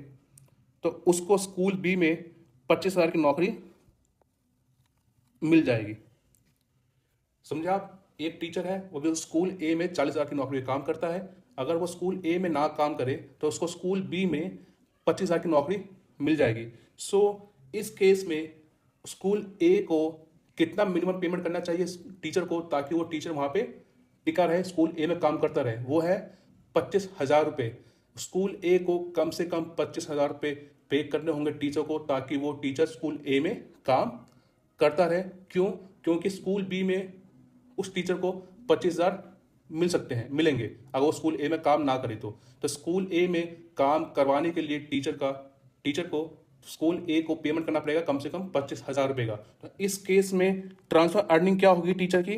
S2: तो उसको स्कूल बी में 25,000 की नौकरी मिल जाएगी। समझे आप, एक टीचर है वो भी स्कूल ए में 40,000 की नौकरी काम करता है, अगर वो स्कूल ए में ना काम करे तो उसको स्कूल बी में 25,000 की नौकरी मिल जाएगी। सो इस केस में स्कूल ए को कितना मिनिमम पेमेंट करना चाहिए टीचर को ताकि वो टीचर वहां पे टिका रहे, स्कूल ए में काम करता रहे, वो है 25,000 रुपये। स्कूल ए को कम से कम 25,000 रुपये पे करने होंगे टीचर को ताकि वो टीचर स्कूल ए में काम करता रहे। क्यों? क्योंकि स्कूल बी में उस टीचर को 25,000 मिलेंगे अगर वो स्कूल ए में काम ना करे तो स्कूल ए में काम करवाने के लिए टीचर को स्कूल ए को पेमेंट करना पड़ेगा कम से कम 25,000 रुपये का। तो इस केस में ट्रांसफर अर्निंग क्या होगी टीचर की?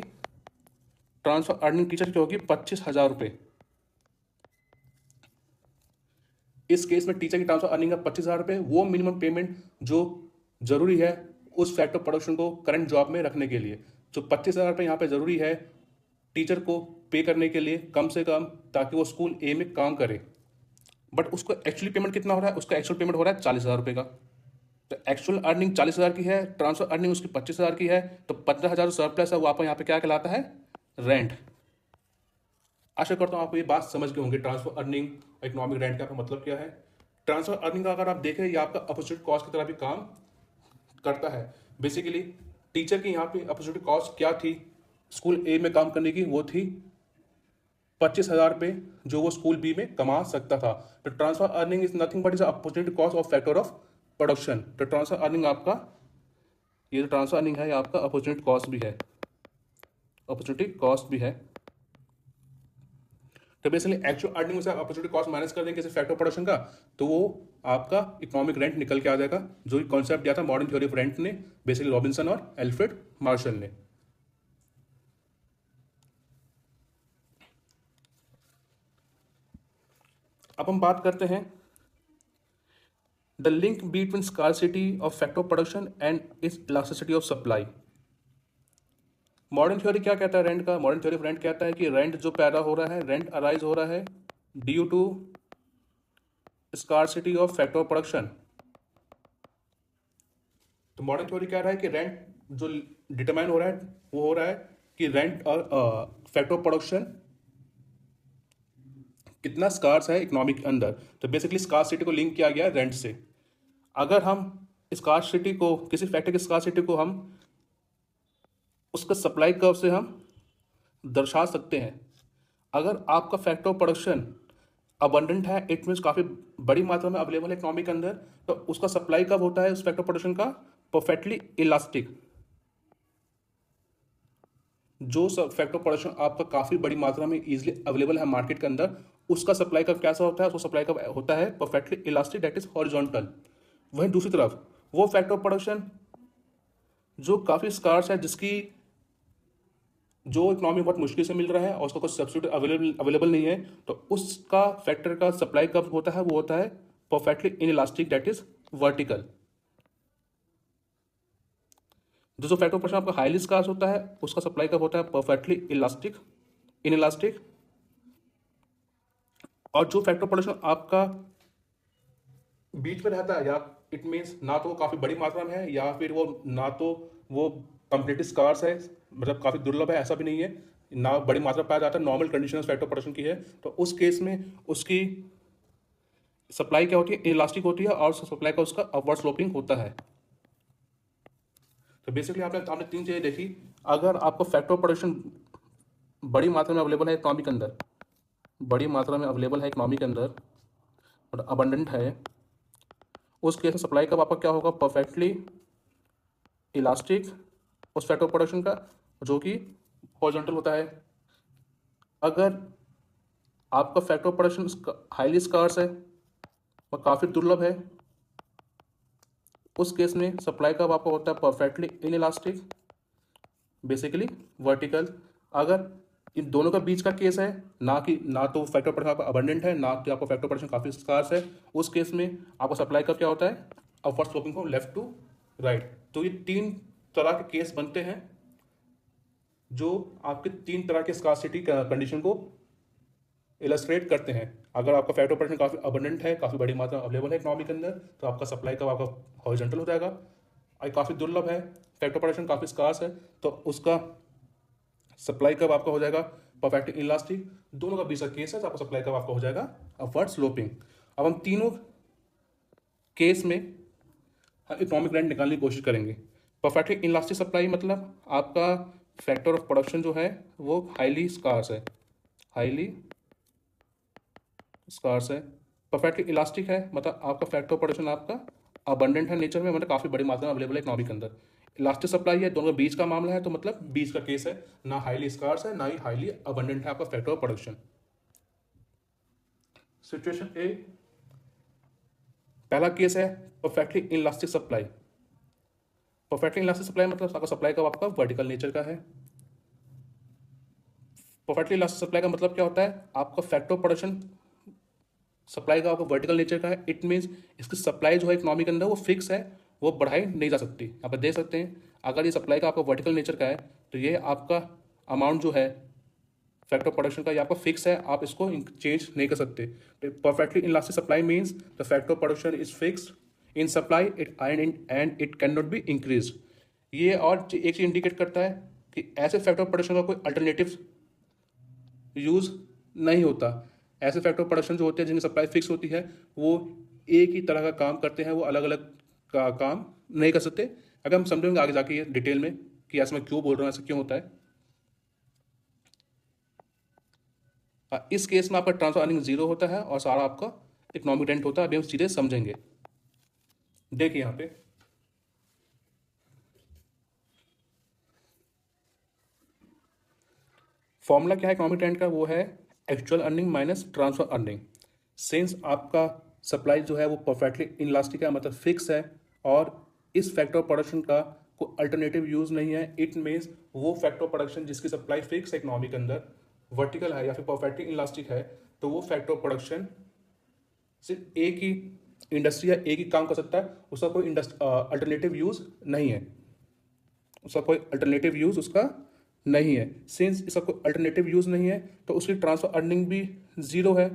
S2: ट्रांसफर अर्निंग टीचर की होगी 25,000 रुपये। इस केस में टीचर की ट्रांसफर अर्निंग है 25,000 रुपये, वो मिनिमम पेमेंट जो जरूरी है उस फैक्टर प्रोडक्शन को करंट जॉब में रखने के लिए। जो 25,000 रुपये यहाँ पे जरूरी है टीचर को पे करने के लिए कम से कम ताकि वो स्कूल ए में काम करे, बट उसको एक्चुअली पेमेंट कितना हो रहा है? उसका एक्चुअल पेमेंट हो रहा है 40,000 रुपये का। तो एक्चुअल अर्निंग 40,000 की है, ट्रांसफर अर्निंग उसकी 25,000 की है, तो 15,000 सरप्लस है वो आपको यहाँ पे क्या कहलाता है? रेंट। आशा करता हूँ आपको ये बात समझ गए होंगे ट्रांसफर अर्निंग और इकोनॉमिक रेंट का मतलब क्या है। ट्रांसफर अर्निंग का अगर आप देखें ये आपका अपॉर्चुनिटी कॉस्ट की तरह भी काम करता है। बेसिकली टीचर की यहाँ पे अपॉर्चुनिटी कॉस्ट क्या थी स्कूल ए में काम करने की, वो थी 25,000 पे जो वो स्कूल बी में कमा सकता था। तो transfer earning is nothing but is opportunity cost of factor of production. तो ट्रांसफर अर्निंग आपका, ये जो ट्रांसफर अर्निंग है ये आपका अपॉर्चुनिटी कॉस्ट भी है, अपॉर्चुनिटी कॉस्ट भी है। तो बेसिकली एक्चुअल अर्निंग में से अपॉर्चुनिटी कॉस्ट माइनस कर देंगे किसी फैक्टर प्रोडक्शन का, तो वो आपका इकोनॉमिक रेंट निकल के आ जाएगा, जो कॉन्सेप्ट दिया था मॉडर्न थ्योरी ऑफ रेंट ने बेसिकली रॉबिन्सन और एल्फ्रेड मार्शल ने। अब हम बात करते हैं the link between scarcity of factor production and is elasticity of supply. Modern theory क्या कहता है रेंट का? मॉडर्न थ्योरी ऑफ रेंट कहता है कि रेंट जो पैदा हो रहा है, रेंट अराइज हो रहा है due to scarcity of factor of production. तो मॉडर्न थ्योरी कह रहा है कि रेंट जो डिटरमाइन हो रहा है वो हो रहा है कि रेंट और फैक्टर ऑफ प्रोडक्शन कितना स्कार्स है इकोनॉमिक के अंदर। तो बेसिकली स्कार्सिटी को लिंक किया गया है रेंट से। अगर हम स्कार्सिटी को, किसी फैक्टर की स्कार्सिटी को हम उसका सप्लाई कर्व से हम दर्शा सकते हैं। अगर आपका फैक्टर ऑफ प्रोडक्शन अबंडेंट है, इट मीन्स काफ़ी बड़ी मात्रा में अवेलेबल है इकोनॉमी के अंदर, तो उसका सप्लाई कब होता है उस फैक्टर प्रोडक्शन का? Perfectly elastic. जो फैक्टर प्रोडक्शन आपका काफ़ी बड़ी मात्रा में इजीली अवेलेबल है मार्केट के अंदर, उसका सप्लाई कब कैसा होता है? उसका सप्लाई कब होता है perfectly elastic, that is horizontal. वहीं दूसरी तरफ वो फैक्टर प्रोडक्शन जो काफ़ी स्कार्स है, जिसकी जो इकोनॉमी बहुत मुश्किल से मिल रहा है और उसका कुछ सब्सिट्यूट अवेलेबल नहीं है, तो उसका फैक्टर का सप्लाई कब होता है? वो होता है perfectly inelastic, that is vertical. जो फैक्टर प्रोडक्शन आपका हाईली स्कार्स होता है उसका सप्लाई कब होता है? Perfectly elastic, inelastic. और जो फैक्टर प्रोडक्शन आपका बीच में रहता है, या इट मीन्स ना तो वो काफ़ी बड़ी मात्रा में है या फिर वो ना तो वो कंप्लीटली स्कार्स है, मतलब काफ़ी दुर्लभ है, ऐसा भी नहीं है, ना बड़ी मात्रा पाया जाता है, नॉर्मल कंडीशन फैक्टर प्रोडक्शन की है, तो उस केस में उसकी सप्लाई क्या होती है? इलास्टिक होती है और सप्लाई का उसका अपवर्ड स्लोपिंग होता है। तो बेसिकली आपने आपने तीन चीज़ें देखी। अगर आपको फैक्टर प्रोडक्शन बड़ी मात्रा में अवेलेबल है इकोनॉमी के अंदर, बड़ी मात्रा में अवेलेबल है इकोनॉमी के अंदर और अबंडेंट है, उस केस में सप्लाई कब आपका क्या होगा? परफेक्टली इलास्टिक उस फैक्टर प्रोडक्शन का, जो कि हॉरिजॉन्टल होता है। अगर आपका फैक्टर प्रोडक्शन हाईली स्कार्स है और काफ़ी दुर्लभ है, उस केस में सप्लाई कब आपका होता है? Perfectly inelastic, basically vertical. अगर इन दोनों का बीच का केस है, ना तो फैक्टर प्रोडक्शन आपका अबंडेंट है, ना तो आपका फैक्टर प्रोडक्शन काफ़ी स्कार्स है, उस केस में आपका सप्लाई कब क्या होता है? Upward sloping from left to right. तो ये तीन तरह के केस बनते हैं जो आपके तीन तरह के स्कार्सिटी कंडीशन को इलस्ट्रेट करते हैं। अगर आपका फैक्टर प्रोडक्शन काफ़ी अबंडेंट है, काफ़ी बड़ी मात्रा अवेलेबल है इकोनॉमी के अंदर, तो आपका सप्लाई कब आपका हॉरिजॉन्टल हो जाएगा। और काफ़ी दुर्लभ है, फैक्टर प्रोडक्शन काफ़ी स्कार्स है, तो उसका सप्लाई कब आपका हो जाएगा? Perfectly elastic. दोनों का बीच का केस है, तो आपका सप्लाई कब आपका हो जाएगा? Upward sloping. अब हम तीनों केस में इकोनॉमिक रेंट निकालने की कोशिश करेंगे। परफेक्टली इलास्टिक सप्लाई मतलब आपका फैक्टर ऑफ प्रोडक्शन जो है वो हाईली स्कार्स है, हाईली स्कार्स है। परफेक्टली इलास्टिक है मतलब आपका फैक्टर ऑफ प्रोडक्शन आपका अबंडेंट है नेचर में, मतलब काफ़ी बड़ी मात्रा में अवेलेबल है इकोनॉमी के अंदर। इलास्टिक सप्लाई है, दोनों बीच का मामला है, तो मतलब बीच का केस है, ना हाईली स्कार्स है ना ही हाईली अबंडेंट है आपका फैक्टर ऑफ प्रोडक्शन। सिचुएशन ए, पहला केस है perfectly elastic supply. Perfectly elastic supply मतलब आपका सप्लाई का आपका वर्टिकल नेचर का है। परफेक्टली इलास्टिक सप्लाई का मतलब क्या होता है? आपका फैक्टर ऑफ प्रोडक्शन सप्लाई का आपका वर्टिकल नेचर का है। इट मीन्स इसकी सप्लाई जो है इकोनॉमी के अंदर वो फिक्स है, वो बढ़ाई नहीं जा सकती। आप देख सकते हैं अगर ये सप्लाई का आपका वर्टिकल नेचर का है तो ये आपका अमाउंट जो है फैक्टर ऑफ प्रोडक्शन का ये आपका फिक्स है, आप इसको चेंज नहीं कर सकते। तो perfectly elastic supply means the factor of production is fixed in supply it and it can not be increase. ये और एक चीज इंडिकेट करता है कि ऐसे फैक्टर ऑफ प्रोडक्शन का कोई अल्टरनेटिव यूज नहीं होता। ऐसे फैक्टर ऑफ प्रोडक्शन जो होते हैं जिनकी सप्लाई फिक्स होती है वो एक ही तरह का काम करते हैं, वो अलग अलग का काम नहीं कर सकते। अगर हम समझेंगे आगे जाके ये डिटेल में कि ऐसा मैं क्यों बोल रहा हूँ, ऐसा क्यों होता है। इस केस में आपका ट्रांसफर अर्निंग जीरो होता है और सारा आपका इकोनॉमिक रेंट होता है। अभी हम सीधे समझेंगे। देखिए यहाँ पे फॉर्मूला क्या है इकोनॉमिक रेंट का, वो है actual earning minus transfer earning. Since आपका सप्लाई जो है वो परफेक्टली इनलास्टिक है, मतलब फिक्स है, और इस फैक्टर ऑफ प्रोडक्शन का कोई अल्टरनेटिव यूज नहीं है, इट मीन्स वो फैक्टर ऑफ प्रोडक्शन जिसकी सप्लाई फिक्स है इकोनॉमी के अंदर, वर्टिकल है या फिर परफेक्टली इनलास्टिक है, तो वो फैक्टर ऑफ प्रोडक्शन सिर्फ एक ही इंडस्ट्री या एक ही काम कर सकता है, उसका कोई अल्टरनेटिव यूज नहीं है, उसका कोई अल्टरनेटिव यूज उसका नहीं है। सिंस इसका कोई अल्टरनेटिव यूज नहीं है तो उसकी ट्रांसफर अर्निंग भी जीरो है,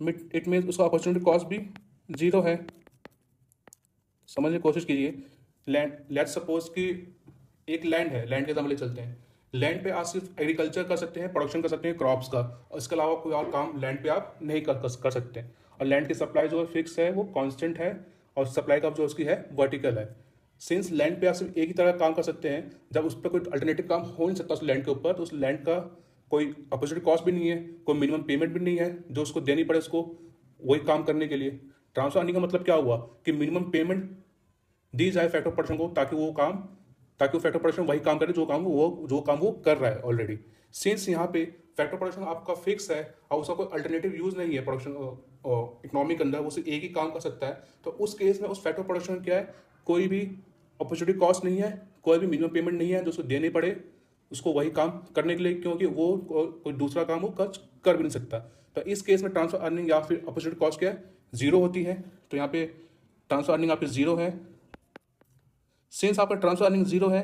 S2: इट मीन्स उसका अपॉर्चुनिटी कॉस्ट भी जीरो है। समझने की कोशिश कीजिए। लैंड, लेट सपोज कि एक लैंड है, लैंड के एग्जाम्पल ले चलते हैं। लैंड पे आप सिर्फ एग्रीकल्चर कर सकते हैं, प्रोडक्शन कर सकते हैं क्रॉप्स का, और इसके अलावा कोई और काम लैंड पे आप नहीं कर सकते। और लैंड की सप्लाई जो है फिक्स है, वो कांस्टेंट है, और सप्लाई का जो उसकी है वर्टिकल है। सिंस लैंड पे आप सिर्फ एक ही तरह का काम कर सकते हैं, जब उस पर कोई अल्टरनेटिव काम हो नहीं सकता उस लैंड के ऊपर, तो उस लैंड का कोई अपॉर्चुनिटी कॉस्ट भी नहीं है, कोई मिनिमम पेमेंट भी नहीं है जो उसको देनी पड़े उसको वही काम करने के लिए। ट्रांसफर अर्निंग का मतलब क्या हुआ कि मिनिमम पेमेंट दी जाए फैक्टर ऑफ प्रोडक्शन को, ताकि वो फैक्टर ऑफ प्रोडक्शन वही काम करे जो काम वो कर रहा है ऑलरेडी। सिंस यहाँ पे फैक्टर प्रोडक्शन आपका फिक्स है और उसका कोई अल्टरनेटिव यूज नहीं है प्रोडक्शन इकोनॉमी के अंदर, वो सिर्फ एक ही काम कर सकता है, तो उस केस में उस फैक्टर प्रोडक्शन क्या है, कोई भी अपॉर्चुनिटी कॉस्ट नहीं है, कोई भी मिनिमम पेमेंट नहीं है जो उसको देने पड़े उसको वही काम करने के लिए, क्योंकि वो कोई दूसरा काम वो कर भी नहीं सकता। तो इस केस में ट्रांसफर अर्निंग या फिर अपॉर्चुनिटी कॉस्ट क्या है, जीरो होती है। तो यहाँ पे ट्रांसफर अर्निंग आपकी जीरो है। सिंस आपका ट्रांसफर अर्निंग जीरो है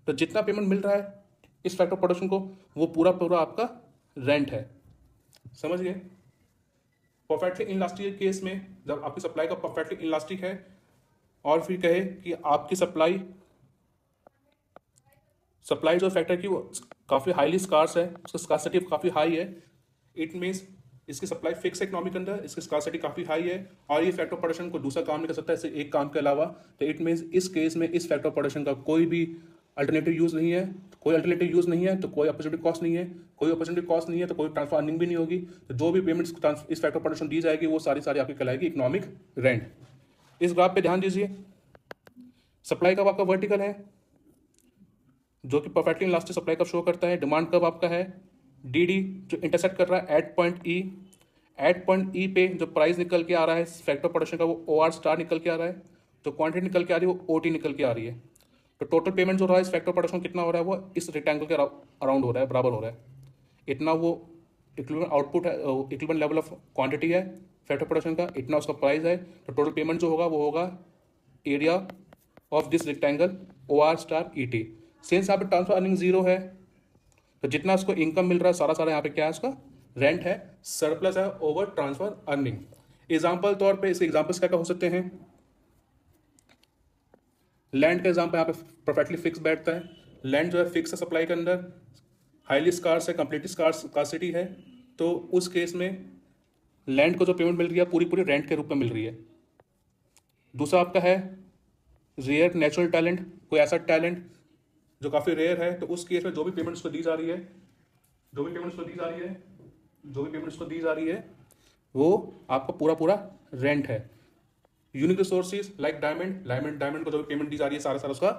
S2: तो जितना पेमेंट मिल रहा है इस फैक्टर प्रोडक्शन को, वो पूरा पूरा आपका रेंट है। समझ गए। परफेक्टली इनलास्टिक केस में जब आपकी सप्लाई का परफेक्टली इनलास्टिक है और फिर कहे कि आपकी सप्लाई जो फैक्टर की वो काफ़ी हाईली स्कार्स है, उसका स्कार्सिटी काफ़ी हाई है, इट मीन्स इसकी सप्लाई फिक्स है इकोनॉमी के अंदर, इसकी स्कार्सिटी काफ़ी हाई है, और ये फैक्टर प्रोडक्शन को दूसरा काम नहीं कर सकता ऐसे एक काम के अलावा। तो इट मीन्स इस केस में इस फैक्टर प्रोडक्शन का कोई भी अल्टरनेटिव यूज़ नहीं है, कोई अल्टरनेटिव यूज़ नहीं है तो कोई अपॉर्चुनिटी कॉस्ट नहीं है, कोई अपॉर्चुनिटी कॉस्ट नहीं है तो कोई ट्रांसफर अर्निंग भी नहीं होगी। तो जो भी पेमेंट्स इस फैक्टर प्रोडक्शन दी जाएगी वो सारी सारी आपकी कहलाएगी इकोनॉमिक रेंट। इस ग्राफ पे ध्यान दीजिए। सप्लाई कब आपका वर्टिकल है, जो कि परफेक्टली इलास्टिक सप्लाई कब शो करता है। डिमांड कब आपका है, डी डी जो इंटरसेक्ट कर रहा है एट पॉइंट ई पे जो प्राइस निकल के आ रहा है फैक्टर प्रोडक्शन का, वो ओ आर स्टार निकल के आ रहा है, तो क्वांटिटी निकल के आ रही है वो ओ टी निकल के आ रही है। तो टोटल पेमेंट जो रहा है इस फैक्टर प्रोडक्शन कितना हो रहा है, वो इस रेक्टेंगल के अराउंड हो रहा है, बराबर हो रहा है। इतना वो इक्विवेलेंट आउटपुट है, इक्विवेलेंट लेवल ऑफ क्वांटिटी है फैक्टर प्रोडक्शन का, इतना उसका प्राइस है। तो टोटल पेमेंट जो होगा वो होगा area of this rectangle O R star E T. Since यहाँ पे ट्रांसफर अर्निंग जीरो है तो जितना उसको इनकम मिल रहा है सारा सारा यहाँ पे क्या है, उसका रेंट है, सरप्लस है ओवर ट्रांसफर अर्निंग। एग्जाम्पल तौर पे इसके एग्जाम्पल्स क्या क्या हो सकते हैं। लैंड का एग्जाम्पल यहाँ पे परफेक्टली फिक्स बैठता है। लैंड जो है फिक्स है सप्लाई के अंदर, हाईली स्कार्स है, कंप्लीटली स्कार्सिटी है, तो उस केस में लैंड को जो पेमेंट मिल रही है पूरी पूरी रेंट के रूप में मिल रही है। दूसरा आपका है रेयर नेचुरल टैलेंट, कोई ऐसा टैलेंट जो काफ़ी रेयर है, तो उस केस में जो भी पेमेंट्स को दी जा रही है वो आपका पूरा पूरा रेंट है। यूनिक रिसोर्सेज लाइक डायमंड को जो भी पेमेंट दी जा रही है सारा सारा उसका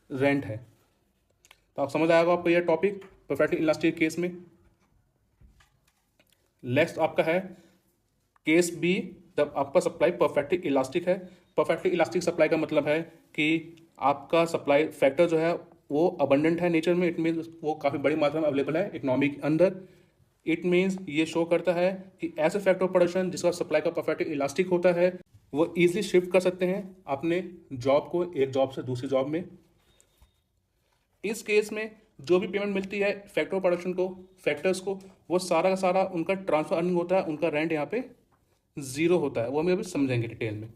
S2: रेंट है। तो आप समझ आएगा आपको यह टॉपिक परफेक्टली इलास्टिक केस में। नेक्स्ट आपका है केस बी, जब आपका सप्लाई परफेक्टली इलास्टिक है। परफेक्टली इलास्टिक सप्लाई का मतलब है कि आपका सप्लाई फैक्टर जो है वो अबंडेंट है नेचर में, इट मीन्स वो काफ़ी बड़ी मात्रा में अवेलेबल है इकोनॉमी के अंदर। इट मीन्स ये शो करता है कि ऐसे फैक्टर ऑफ प्रोडक्शन जिसका सप्लाई का परफेक्टली इलास्टिक होता है वो ईजिली शिफ्ट कर सकते हैं अपने जॉब को एक जॉब से दूसरी जॉब में। इस केस में जो भी पेमेंट मिलती है फैक्टर ऑफ प्रोडक्शन को, फैक्टर्स को, वो सारा का सारा उनका ट्रांसफर अर्निंग होता है, उनका रेंट यहाँ पे जीरो होता है। वो हम अभी समझेंगे डिटेल में।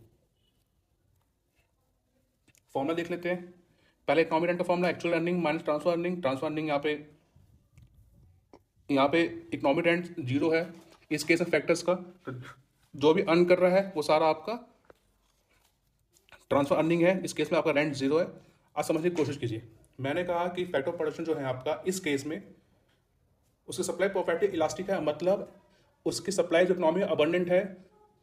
S2: फॉर्मूला देख लेते हैं। पहले इकोनॉमिक रेंट का formula actual earning minus transfer earning. Transfer earning यहाँ पे यहाँ पे इकोनॉमिक रेंट जीरो है इस केस में फैक्टर्स का, तो जो भी अर्न कर रहा है वो सारा आपका ट्रांसफर अर्निंग है, इस केस में आपका रेंट जीरो है। आप समझने की कोशिश कीजिए, मैंने कहा कि फैक्टर ऑफ प्रोडक्शन जो है आपका इस केस में उसकी सप्लाई परफेक्टली इलास्टिक है, मतलब उसकी सप्लाई जो इकोनॉमी में अबंडेंट है,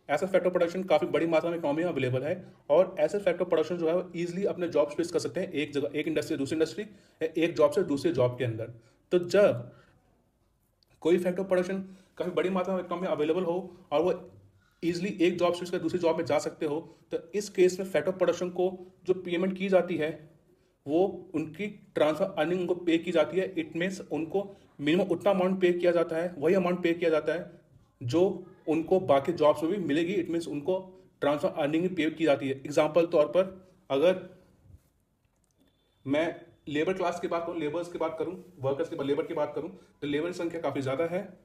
S2: ऐसा फैक्टर प्रोडक्शन काफ़ी बड़ी मात्रा में इकोनॉमी में अवेलेबल है, और ऐसे फैक्टर प्रोडक्शन जो है वो ईजिली अपने जॉब स्विच कर सकते हैं एक जगह, एक इंडस्ट्री से दूसरी इंडस्ट्री, एक जॉब से दूसरे जॉब के अंदर। तो जब कोई फैक्टर प्रोडक्शन काफ़ी बड़ी मात्रा में इकोनॉमी में अवेलेबल हो और वो ईजिली एक जॉब स्विच कर दूसरी जॉब में जा सकते हो, तो इस केस में फैक्टर प्रोडक्शन को जो पेमेंट की जाती है वो उनकी ट्रांसफर अर्निंग उनको पे की जाती है। इट मीन्स उनको मिनिमम उतना अमाउंट पे किया जाता है, वही अमाउंट पे किया जाता है जो उनको बाकी जॉब्स में भी मिलेगी। इट मीन्स उनको ट्रांसफर अर्निंग पे की जाती है। एग्जाम्पल तौर पर अगर मैं लेबर क्लास की बात करूँ, लेबर्स की बात करूँ, वर्कर्स की लेबर की बात करूँ, तो लेबर की संख्या काफ़ी ज़्यादा है,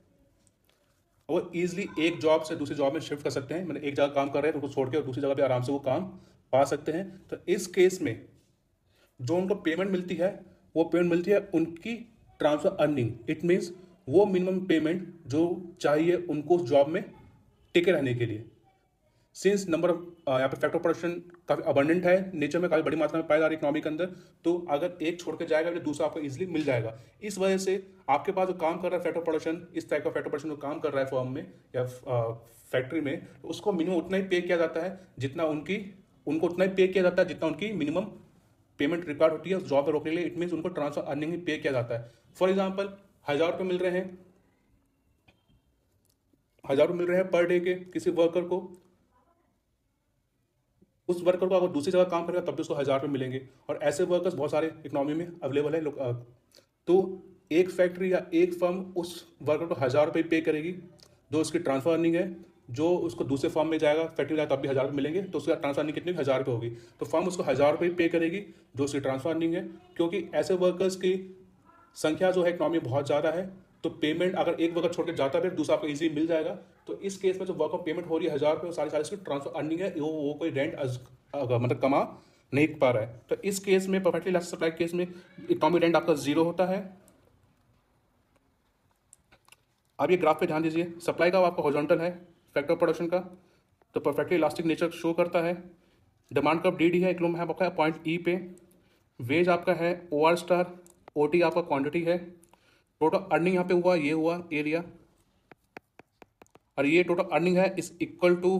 S2: वो ईजिली एक जॉब से दूसरी जॉब में शिफ्ट कर सकते हैं। मैंने एक जगह काम कर रहे हैं तो उसको छोड़ के और दूसरी जगह पे आराम से वो काम पा सकते हैं। तो इस केस में जो उनको पेमेंट मिलती है वो पेमेंट मिलती है उनकी ट्रांसफर अर्निंग। इट मीन्स वो मिनिमम पेमेंट जो चाहिए उनको उस जॉब में टिके रहने के लिए। सिंस नंबर यहाँ पे फैक्टर प्रोडक्शन काफ़ी अबंडेंट है, नेचर में काफ़ी बड़ी मात्रा में पाया जा रहा है इकोनॉमी के अंदर, तो अगर एक छोड़ के जाएगा तो दूसरा आपको इजीली मिल जाएगा। इस वजह से आपके पास जो काम कर रहा है फैक्टर प्रोडक्शन, इस टाइप का फैक्टर प्रोडक्शन जो काम कर रहा है फर्म में या फैक्ट्री में, तो उसको मिनिमम उतना ही पे किया जाता है जितना उनको उतना ही पे किया जाता है जितना उनकी मिनिमम पेमेंट रिकॉर्ड होती है उस जॉब पर रोकने के लिए। इट मीन्स उनको ट्रांसफर अर्निंग ही पे किया जाता है। फॉर एग्जाम्पल 1,000 रुपये मिल रहे हैं, 1,000 रुपये मिल रहे हैं पर डे के किसी वर्कर को, उस वर्कर को अगर दूसरी जगह काम करेगा तब भी उसको 1,000 रुपये मिलेंगे, और ऐसे वर्कर्स बहुत सारे इकोनॉमी में अवेलेबल है लोग। तो एक फैक्ट्री या एक फर्म उस वर्कर को 1,000 रुपये पे करेगी जो उसकी ट्रांसफर अर्निंग है। जो उसको दूसरे फर्म में जाएगा, फैक्ट्री में जाएगा तब भी 1,000 रुपये मिलेंगे, तो उसका ट्रांसफर अर्निंग कितनी 1,000 रुपये होगी। तो फर्म उसको 1,000 रुपये पे करेगी जो उसकी ट्रांसफर अर्निंग है, क्योंकि ऐसे वर्कर्स की संख्या जो है इकोनॉमी में बहुत ज़्यादा है। तो पेमेंट अगर एक वर्कर छोड़ के जाता है दूसरा आपको इजीली मिल जाएगा। तो इस केस में जो वर्कर पेमेंट हो रही है 1,000 रुपये, सारी उसकी ट्रांसफर अर्निंग है, वो कोई रेंट मतलब कमा नहीं पा रहा है। तो इस केस में परफेक्टली इलास्टिक सप्लाई केस में इकोनॉमिक रेंट आपका जीरो होता है। अब ये ग्राफ पे ध्यान दीजिए, सप्लाई का आपका हॉरिजॉन्टल है फैक्टर प्रोडक्शन का, तो परफेक्टली इलास्टिक नेचर शो करता है। डिमांड कर्व डी है, इकोनॉमी है आपका पॉइंट ई पे, वेज आपका है O R star, O T आपका क्वांटिटी है, टोटल अर्निंग यहाँ पे हुआ, ये हुआ एरिया, और ये टोटल अर्निंग है इस इक्वल टू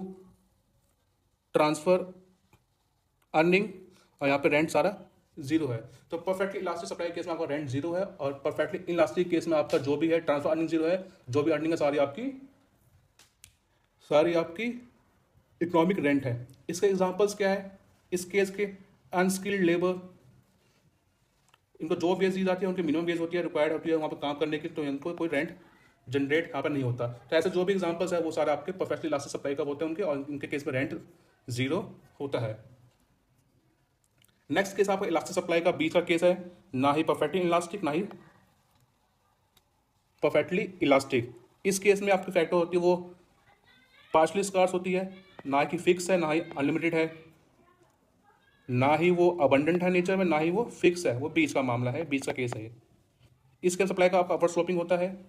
S2: ट्रांसफर अर्निंग, और यहाँ पे रेंट सारा जीरो है। तो परफेक्टली इलास्टिक सप्लाई केस में आपका रेंट जीरो है, और परफेक्टली इलास्टिक केस में आपका जो भी है ट्रांसफर अर्निंग जीरो है, जो भी अर्निंग है सारी आपकी इकोनॉमिक रेंट है। इसके एग्जांपल्स क्या है इस केस के? अनस्किल्ड लेबर, इनको जो वेज दी जाती है उनकी मिनिमम वेज होती है, रिक्वायर्ड होती है वहाँ पर काम करने की, तो इनको कोई रेंट जनरेट यहाँ पर नहीं होता। तो ऐसे जो भी एग्जांपल्स है वो सारे आपके परफेक्टली इलास्टिक सप्लाई का होते हैं उनके, और इनके केस में रेंट जीरो होता है। नेक्स्ट केस आपका इलास्टिक सप्लाई का बीच का केस है, ना ही परफेक्टली इलास्टिक ना ही परफेक्टली इलास्टिक। इस केस में आपकी फैक्टर होती है वो पार्शली स्कार्स होती है, ना कि फिक्स है, ना ही अनलिमिटेड है, ना ही वो अबंडेंट है नेचर में, ना ही वो फिक्स है, वो बीच का मामला है, बीच का केस है ये। इसके सप्लाई का आपका अपर स्लोपिंग होता है।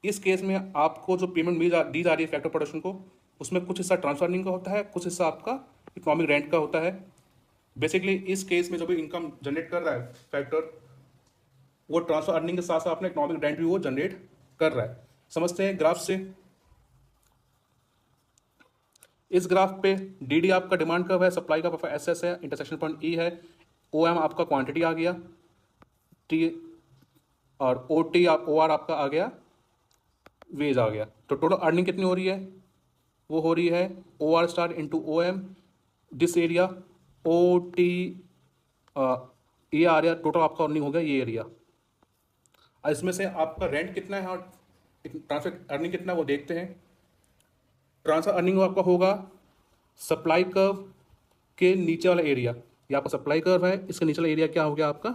S2: इस केस में आपको जो पेमेंट दी जा रही है फैक्टर प्रोडक्शन को, उसमें कुछ हिस्सा ट्रांसफर अर्निंग का होता है, कुछ हिस्सा आपका इकोनॉमिक रेंट का होता है। बेसिकली इस केस में जो भी इनकम जनरेट कर रहा है फैक्टर, वो ट्रांसफर अर्निंग के साथ साथ अपना इकोनॉमिक रेंट भी वो जनरेट कर रहा है। समझते हैं ग्राफ से। इस ग्राफ पे डी डी आपका डिमांड कर्व है, सप्लाई का एस एस है, इंटरसेक्शन पॉइंट ई है, ओ एम आपका क्वांटिटी आ गया, टी और ओ टी ओ आर आपका आ गया, वेज आ गया। तो टोटल अर्निंग कितनी हो रही है? वो हो रही है O R star into O M, this area O T, ये आ रहा टोटल आपका अर्निंग हो गया ये एरिया। और इसमें से आपका रेंट कितना है और ट्रांसफर अर्निंग कितना है वो देखते हैं। ट्रांसफर अर्निंग आपका होगा सप्लाई कर्व के नीचे वाला एरिया, ये आपका सप्लाई कर्व है, इसके नीचे वाला एरिया क्या हो गया आपका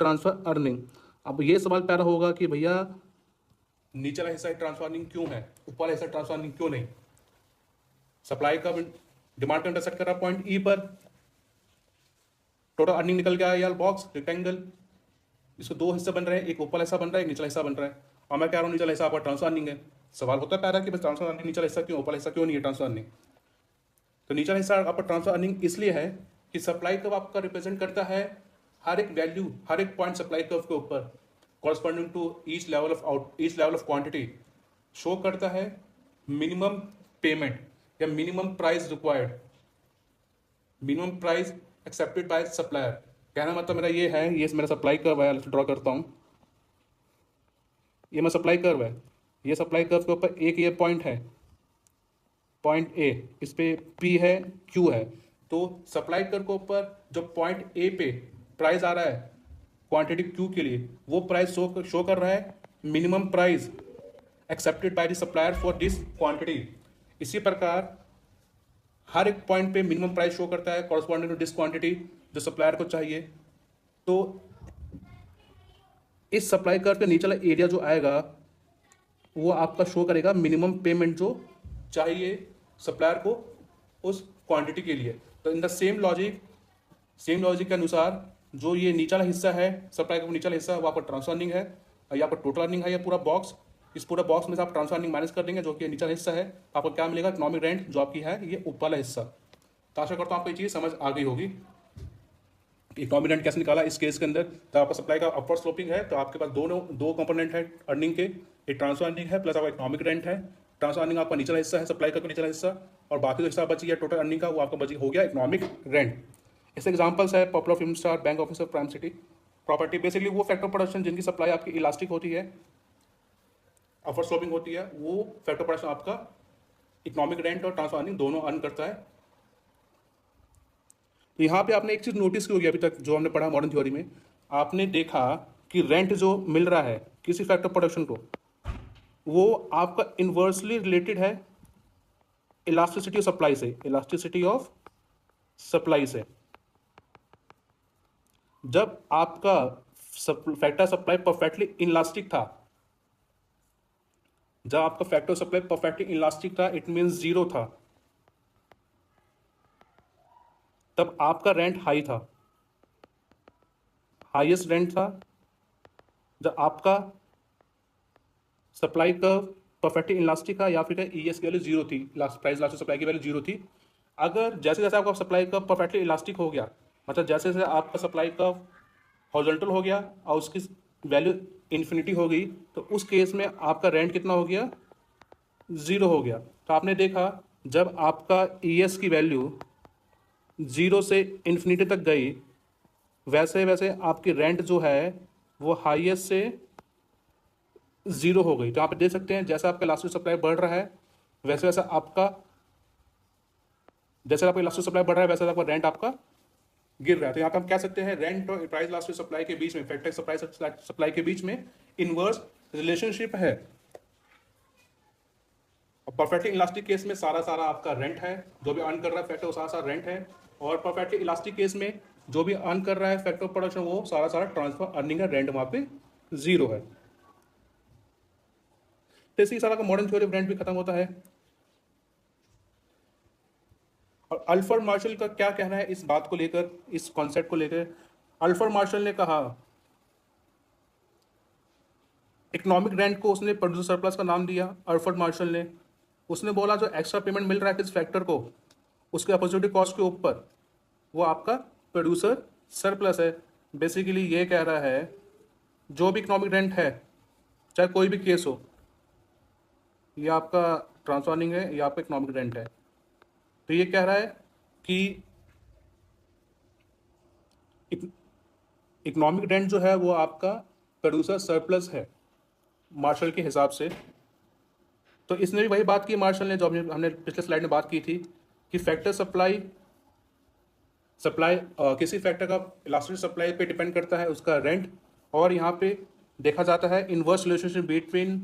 S2: ट्रांसफर अर्निंग। अब ये सवाल पैदा होगा कि भैया नीचे वाला हिस्सा ट्रांसफर अर्निंग क्यों है, ऊपर वाला हिस्सा ट्रांसफर अर्निंग क्यों नहीं? सप्लाई कर्व डिमांड का इंटरसेक्ट कर रहा पॉइंट ई पर, टोटल अर्निंग निकल गया यार बॉक्स रेक्टेंगल, इसको दो हिस्से बन रहे हैं, एक ऊपर हिस्सा बन रहा है, एक निचला हिस्सा बन रहा है, और मैं कह रहा हूँ निचला हिस्सा आपका ट्रांसफर अर्निंग है। सवाल होता है पैदा कि बस ट्रांसफर अर्निंग निचला हिस्सा क्यों, ऊपर हिस्सा क्यों नहीं है ट्रांसफर अर्निंग? तो निचला हिस्सा आपका ट्रांसफर अर्निंग इसलिए है कि सप्लाई कर्व आपका रिप्रेजेंट करता है हर एक वैल्यू, हर एक पॉइंट सप्लाई कर्व के ऊपर corresponding to each level of quantity show करता है मिनिमम पेमेंट या minimum price required, minimum price accepted by supplier. कहना मतलब मेरा ये है, ये मेरा सप्लाई कर्व है, ड्रॉ करता हूँ, ये मेरा सप्लाई कर्व है। ये सप्लाई कर्व के ऊपर एक ये पॉइंट है, पॉइंट ए, इस पे पी है, क्यू है। तो सप्लाई कर्व के ऊपर जो पॉइंट ए पे प्राइस आ रहा है क्वांटिटी क्यू के लिए, वो प्राइस शो कर रहा है minimum price accepted by the supplier for this quantity. इसी प्रकार हर एक पॉइंट पे मिनिमम प्राइस शो करता है कॉरस्पॉन्डिंग टू दिस क्वांटिटी जो सप्लायर को चाहिए। तो इस सप्लाई कर्व पे नीचे वाला एरिया जो आएगा वो आपका शो करेगा मिनिमम पेमेंट जो चाहिए सप्लायर को उस क्वांटिटी के लिए। तो इन द सेम लॉजिक के अनुसार जो ये नीचा हिस्सा है सप्लाई का नीचा हिस्सा वो आपका ट्रांसफर अर्निंग है, या आपका टोटल अर्निंग है, या पूरा बॉक्स, इस पूरा बॉक्स में से आप ट्रांसफर अर्निंग माइनस कर देंगे जो कि नीचा हिस्सा है, आपको क्या मिलेगा? इकोनॉमिक रेंट जो आपकी है ये ऊपर वाला हिस्सा। तो आशा करता हूँ आपको ये चीज़ समझ आ गई होगी। इकोनॉमिक रेंट कैसे निकाला इस केस के अंदर? तो आपका सप्लाई का अपवर्ड स्लोपिंग है, तो आपके पास दो कंपोनेंट है अर्निंग के, एक ट्रांसफर अर्निंग है प्लस आपका इकोनॉमिक रेंट है। ट्रांसफर अर्निंग आपका निचला हिस्सा है, सप्लाई का निचला हिस्सा, और बाकी जो हिस्सा बची है टोटल अर्निंग का वो आपका बची हो गया इकोनॉमिक रेंट। इससे एग्जांपल्स है popular film star, bank officer, prime city property. Basically वो फैक्टर प्रोडक्शन जिनकी सप्लाई आपकी इलास्टिक होती है, अपवर्ड स्लोपिंग होती है, वो फैक्टर प्रोडक्शन आपका इकोनॉमिक रेंट और ट्रांसफर अर्निंग दोनों अर्न करता है। तो यहाँ पे आपने एक चीज़ नोटिस की होगी अभी तक जो हमने पढ़ा मॉडर्न थ्योरी में, आपने देखा कि रेंट जो मिल रहा है किसी फैक्टर प्रोडक्शन को वो आपका इन्वर्सली रिलेटेड है इलास्टिसिटी ऑफ सप्लाई से, इलास्टिसिटी ऑफ सप्लाई से। जब आपका फैक्टर सप्लाई परफेक्टली इनलास्टिक था, जब आपका फैक्टर सप्लाई परफेक्टली इनलास्टिक था, इट मींस जीरो था, तब आपका रेंट हाई था, हाईएस्ट रेंट था। जब आपका सप्लाई कर्व परफेक्टली इनलास्टिक था या फिर ईएस की वैल्यू जीरो थी, प्राइस इलास्टिक सप्लाई की वैल्यू जीरो थी। अगर जैसे जैसे आपका सप्लाई कर्व परफेक्टली इलास्टिक हो गया, मतलब जैसे जैसे आपका सप्लाई कर्व हॉरिजॉन्टल हो गया और उसकी वैल्यू इन्फिनिटी हो गई, तो उस केस में आपका रेंट कितना हो गया? ज़ीरो हो गया। तो आपने देखा जब आपका ईएस की वैल्यू ज़ीरो से इन्फिनिटी तक गई, वैसे वैसे आपकी रेंट जो है वो हाईएस्ट से ज़ीरो हो गई। तो आप देख सकते हैं जैसा आपका इलास्टिक सप्लाई बढ़ रहा है वैसे वैसे आपका, जैसे आपका इलास्टिक सप्लाई बढ़ रहा है वैसे आपका रेंट आपका गिर रहा है। तो यहाँ पे हम कह सकते हैं रेंट और प्राइस इलास्टिक सप्लाई के बीच में, फैक्टर सप्लाई के बीच में इनवर्स रिलेशनशिप है। और परफेक्टली इलास्टिक केस में सारा सारा आपका रेंट है, जो भी अर्न कर रहा है फैक्टर वो सारा सारा रेंट है, और परफेक्टली इलास्टिक केस में जो भी अर्न कर रहा है फैक्टर प्रोडक्शन वो सारा सारा ट्रांसफर अर्निंग है, रेंट वहाँ पे जीरो है। तो इसी सारा का मॉडर्न थ्योरी ऑफ रेंट भी खत्म होता है। और अल्फ्रेड मार्शल का क्या कहना है इस बात को लेकर, इस कॉन्सेप्ट को लेकर? अल्फ्रेड मार्शल ने कहा इकोनॉमिक रेंट को उसने प्रोड्यूसर सरप्लस का नाम दिया। अल्फ्रेड मार्शल ने उसने बोला जो एक्स्ट्रा पेमेंट मिल रहा है किस फैक्टर को उसके अपॉर्चुनिटी कॉस्ट के ऊपर वो आपका प्रोड्यूसर सरप्लस है। बेसिकली ये कह रहा है जो भी इकोनॉमिक रेंट है चाहे कोई भी केस हो, ये आपका ट्रांसफर अर्निंग है या आपका इकोनॉमिक रेंट है। तो ये कह रहा है कि इकोनॉमिक रेंट जो है वो आपका प्रोड्यूसर सरप्लस है मार्शल के हिसाब से। तो इसने भी वही बात की मार्शल ने जो हमने पिछले स्लाइड में बात की थी कि फैक्टर सप्लाई किसी फैक्टर का इलास्टिक सप्लाई पे डिपेंड करता है उसका रेंट, और यहाँ पे देखा जाता है इनवर्स रिलेशनशिप बिटवीन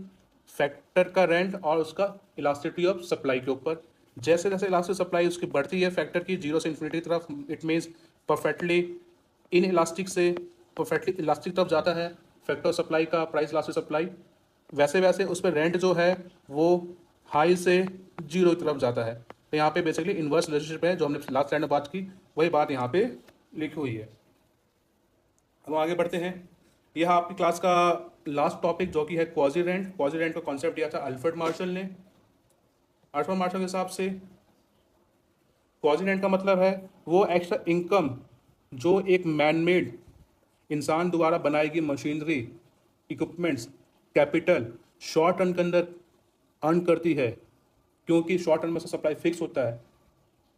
S2: फैक्टर का रेंट और उसका इलास्टिसिटी ऑफ सप्लाई के ऊपर। जैसे जैसे इलास्टिक सप्लाई उसकी बढ़ती है फैक्टर की जीरो से इन्फिनिटी की तरफ, it means perfectly in elastic से परफेक्टली इलास्टिक तरफ जाता है फैक्टर सप्लाई का प्राइस इलास्टिक सप्लाई, वैसे वैसे उस पर रेंट जो है वो हाई से जीरो की तरफ जाता है। तो यहाँ पे बेसिकली इनवर्स रिलेशनशिप है जो हमने लास्ट स्लाइड में बात की, वही बात यहाँ पे लिखी हुई है। अब आगे बढ़ते हैं। यह आपकी क्लास का लास्ट टॉपिक जो कि है क्वाजी रेंट। क्वाजी रेंट का कॉन्सेप्ट दिया था अल्फ्रेड मार्शल ने। अल्फ्रेड मार्शल के हिसाब से क्वाजी रेंट का मतलब है वो एक्स्ट्रा इनकम जो एक मैनमेड इंसान द्वारा बनाई गई machinery, equipments, capital short run के अंदर अर्न करती है, क्योंकि शॉर्ट रन में से सप्लाई फिक्स होता है।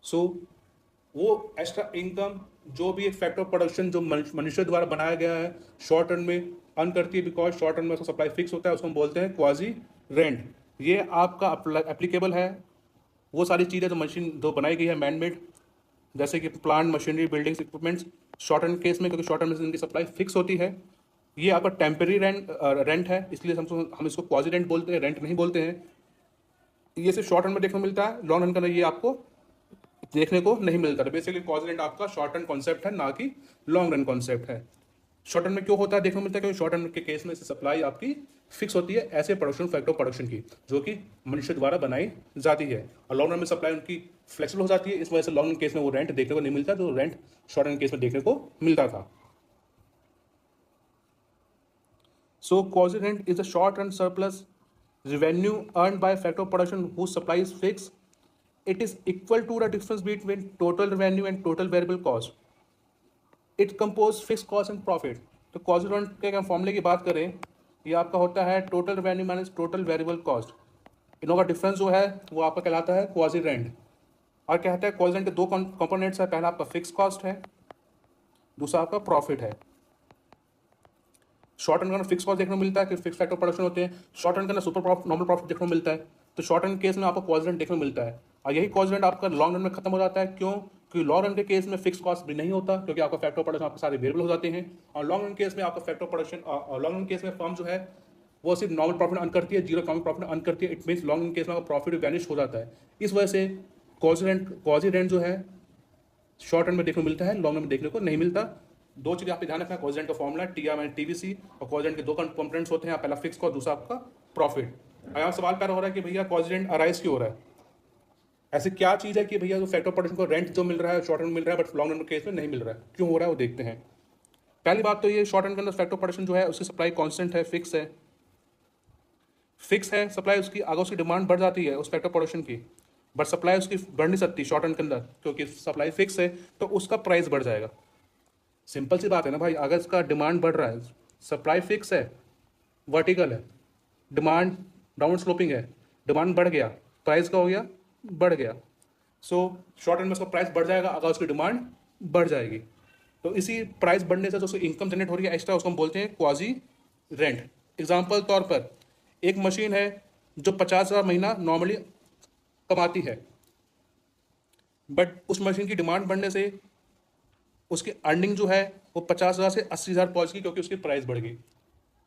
S2: सो वो एक्स्ट्रा इनकम जो भी एक फैक्टर ऑफ प्रोडक्शन जो मनुष्य द्वारा बनाया गया है शॉर्ट रन में अर्न करती है, बिकॉज शॉर्ट रन में उसका सप्लाई फिक्स होता है, उसको हम बोलते हैं क्वाजी रेंट। ये आपका एप्लीकेबल है वो सारी चीज़ें जो मशीन जो बनाई गई है मैनमेड, जैसे कि plant, machinery, buildings, equipments short run case में, क्योंकि शॉर्ट रन में इनकी सप्लाई फिक्स होती है। ये आपका टेम्पररी रेंट है, इसलिए हम इसको क्वाजी रेंट बोलते हैं, रेंट नहीं बोलते हैं। ये सिर्फ शॉर्ट रन में देखने को मिलता है, लॉन्ग रन का ये आपको देखने को नहीं मिलता। तो बेसिकली क्वाजी रेंट आपका शॉर्ट रन कॉन्सेप्ट है, ना कि लॉन्ग रन कॉन्सेप्ट है। शॉर्ट रन में क्यों होता है देखने को मिलता है, क्योंकि शॉर्ट रन के केस में सप्लाई आपकी फिक्स होती है ऐसे प्रोडक्शन, फैक्टर ऑफ प्रोडक्शन की, जो कि मनुष्य द्वारा बनाई जाती है। और लॉन्ग रन में सप्लाई उनकी फ्लेक्सिबल हो जाती है, इस वजह से लॉन्ग रन केस में वो रेंट देखने को नहीं मिलता जो रेंट शॉर्ट रन केस में देखने को मिलता था। So quasi rent is a short run surplus revenue earned by factor of production whose supply is fixed. It is equal to the difference between total revenue and total variable cost. It composes fixed cost and profit. तो quasi rent के अगर फॉर्मूले की बात करें, ये आपका होता है total revenue minus total variable cost. इनों का डिफरेंस जो है वो आपका कहलाता है क्वाजी रेंट। और कहता है क्वाजी रेंट के दो कंपोनेंट्स है, पहला आपका फिक्स कॉस्ट है, दूसरा आपका प्रॉफिट है। शॉर्ट रन का फिक्स कॉस्ट देखने को मिलता है कि फिक्स फैक्टर प्रोडक्शन होते हैं, शॉर्ट रन का सुपर प्रॉफिट, नॉर्मल प्रॉफिट देखने को मिलता है। तो शॉर्ट रन केस में आपको क्वाजी रेंट देखने को मिलता है, और यही क्वाजी रेंट आपका लॉन्ग रन में खत्म हो जाता है। क्यों? क्योंकि लॉन्ग रन के केस में फिक्स कॉस्ट भी नहीं होता, क्योंकि आपका फैक्टर प्रोडक्शन आपके सारे वेरिएबल हो जाते हैं। और लॉन्ग रन केस में आपका फैक्टर प्रोडक्शन और लॉन्ग रन केस में फर्म जो है वो सिर्फ नॉर्मल प्रॉफिट अर्न करती है, जीरो इकोनॉमिक प्रॉफिट अर्न करती है। It means long run case में आपका प्रॉफिट वैनिश हो जाता है। इस वजह से क्वाजी रेंट जो है शॉर्ट रन में देखने को मिलता है, लॉन्ग रन में देखने को नहीं मिलता। दो चीज़ें आपको ध्यान रखना, क्वाजी रेंट का फॉर्मूला टीआर माइनस टीवीसी, और क्वाजी रेंट के दो कंपोनेंट्स होते हैं, पहला फिक्स कॉस्ट, दूसरा आपका प्रॉफिट। यहाँ सवाल पैदा हो रहा है कि भैया क्वाजी रेंट अराइज क्यों हो रहा है, ऐसी क्या चीज़ है कि भैया जो फैक्टर प्रोडक्शन को रेंट जो मिल रहा है शॉर्ट रन में मिल रहा है बट लॉन्ग रन केस में नहीं मिल रहा है, क्यों हो रहा है वो देखते हैं। पहली बात तो ये, शॉर्ट रन के अंदर फैक्टर प्रोडक्शन जो है उसकी सप्लाई कॉन्स्टेंट है, फिक्स है। फिक्स है सप्लाई उसकी, अगर उसकी डिमांड बढ़ जाती है उस फैक्टर प्रोडक्शन की, बट सप्लाई उसकी बढ़ नहीं सकती शॉर्ट रन के अंदर, क्योंकि सप्लाई फिक्स है, तो उसका प्राइस बढ़ जाएगा। सिंपल सी बात है ना भाई, अगर इसका डिमांड बढ़ रहा है, सप्लाई फिक्स है, वर्टिकल है, डिमांड डाउन स्लोपिंग है, डिमांड बढ़ गया, प्राइस का हो गया बढ़ गया। सो शॉर्ट रन में उसका प्राइस बढ़ जाएगा अगर उसकी डिमांड बढ़ जाएगी। तो इसी प्राइस बढ़ने से जो उसकी इनकम जनरेट हो रही है एक्स्ट्रा, उसको हम बोलते हैं क्वाजी रेंट। एग्जाम्पल तौर पर एक मशीन है जो 50,000 महीना नॉर्मली कमाती है, बट उस मशीन की डिमांड बढ़ने से उसकी अर्निंग जो है वो 50,000 से 80,000 पहुंच गई, क्योंकि उसकी प्राइस बढ़ गई।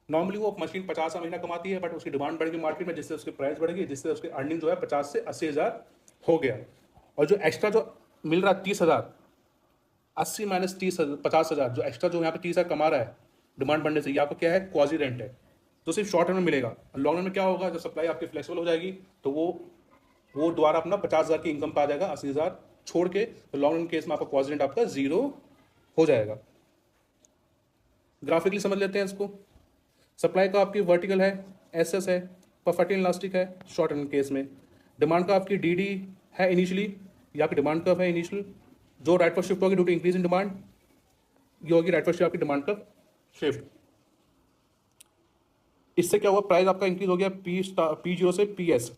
S2: नॉर्मली वो मशीन 50,000 महीना कमाती है, बट उसकी डिमांड बढ़ गई मार्केट में, जिससे उसकी प्राइस बढ़ गई, जिससे उसकी अर्निंग जो है 50 से 80,000 हो गया। और जो एक्स्ट्रा जो मिल रहा है 30,000, 80 माइनस 30, 50,000, जो एक्स्ट्रा जो यहाँ पे 30,000 कमा रहा है डिमांड बढ़ने से, ये आपको क्या है, क्वाजी रेंट है, जो सिर्फ शॉर्ट रन में मिलेगा। लॉन्ग रन में क्या होगा, जब सप्लाई आपकी फ्लेक्सिबल हो जाएगी तो वो द्वारा अपना 50,000 की इनकम पा जाएगा, 80,000 छोड़ के। तो लॉन्ग रन केस में आपका क्वाजी रेंट आपका जीरो हो जाएगा। ग्राफिकली समझ लेते हैं इसको। सप्लाई का आपकी वर्टिकल है, एसएस है, परफेक्ट इलास्टिक है शॉर्ट रन केस में। डिमांड का आपकी डीडी है इनिशियली, या आपकी डिमांड कर्व है इनिशियल, जो राइट पर शिफ्ट होगी due to increase in demand, ये होगी राइट पर शिफ्ट आपकी डिमांड कर्व शिफ्ट। इससे क्या हुआ, प्राइस आपका इंक्रीज हो गया P0 से PS।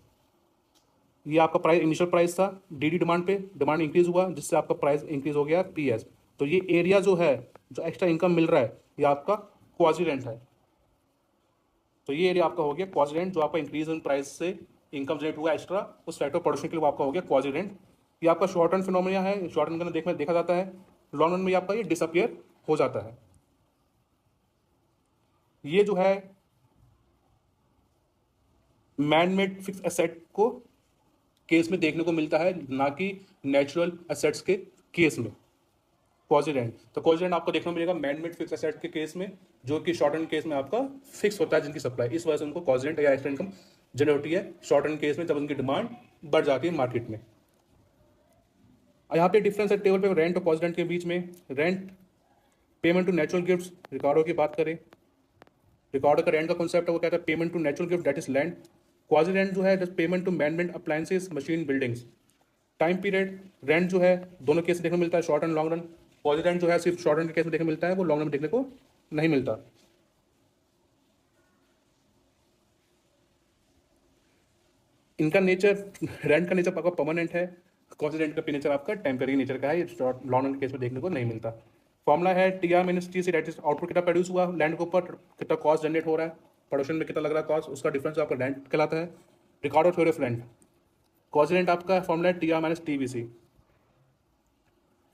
S2: ये आपका प्राइस इनिशियल प्राइस था, डीडी डिमांड पे डिमांड इंक्रीज हुआ, जिससे आपका प्राइस इंक्रीज हो गया PS। तो ये एरिया जो है, जो एक्स्ट्रा इनकम मिल रहा है, ये आपका क्वाजी रेंट है। तो ये एरिया आपका हो गया क्वाजी रेंट, जो आपका इंक्रीज इन प्राइस से इनकम जनरेट हुआ एक्स्ट्रा उस फैक्टर प्रोडक्शन के लिए, वो आपका हो गया क्वाजी रेंट। ये आपका शॉर्ट रन फिनोमेना है, शॉर्ट रन का देखा जाता है, लॉन्ग रन में आपका ये डिसअपियर हो जाता है। ये जो है मैनमेड फिक्स एसेट को केस में देखने को मिलता है, ना कि नेचुरल एसेट्स के केस में क्वाजी रेंट। तो क्वाजी रेंट आपको देखने को मिलेगा मैनमेड फिक्स एसेट के केस में, जो कि शॉर्ट रन केस में आपका फिक्स होता है जिनकी सप्लाई, इस वजह से उनको क्वाजी रेंट या एक्स्ट्रा इनकम जनरेट होती है शॉर्ट रन केस में, जब उनकी डिमांड बढ़ जाती है मार्केट में। यहाँ पे डिफरेंस है टेबल पे रेंट और क्वाजी रेंट के बीच में। Rent payment to natural gifts, Ricardo की बात करें रिकॉर्डर का रेंट का कॉन्सेप्ट है वो कहता है payment to natural gift that is land. Quasi rent जो है just payment to manmade appliances machine buildings. Time period rent जो है दोनों केस देखने को मिलता है, short and long run. Quasi rent जो है सिर्फ शॉर्ट रन के केस में देखने को मिलता है, वो लॉन्ग रन में देखने को नहीं मिलता। इनका नेचर, रेंट का नेचर आपका परमानेंट है, क्वाजी रेंट का नेचर आपका टेम्पररी नेचर का है, ये शॉर्ट लॉन्ग रन के केस में देखने को नहीं मिलता। फॉर्मूला है T R minus T C, that is output कितना प्रोड्यूस हुआ लैंड के ऊपर, कितना कॉस्ट जनरेट हो रहा है, प्रोडक्शन में कितना लग रहा है कॉस्ट, उसका डिफरेंस आपका रेंट कहलाता है। Record of theory of rent, quasi rent आपका फॉर्मूला है T R minus T V C.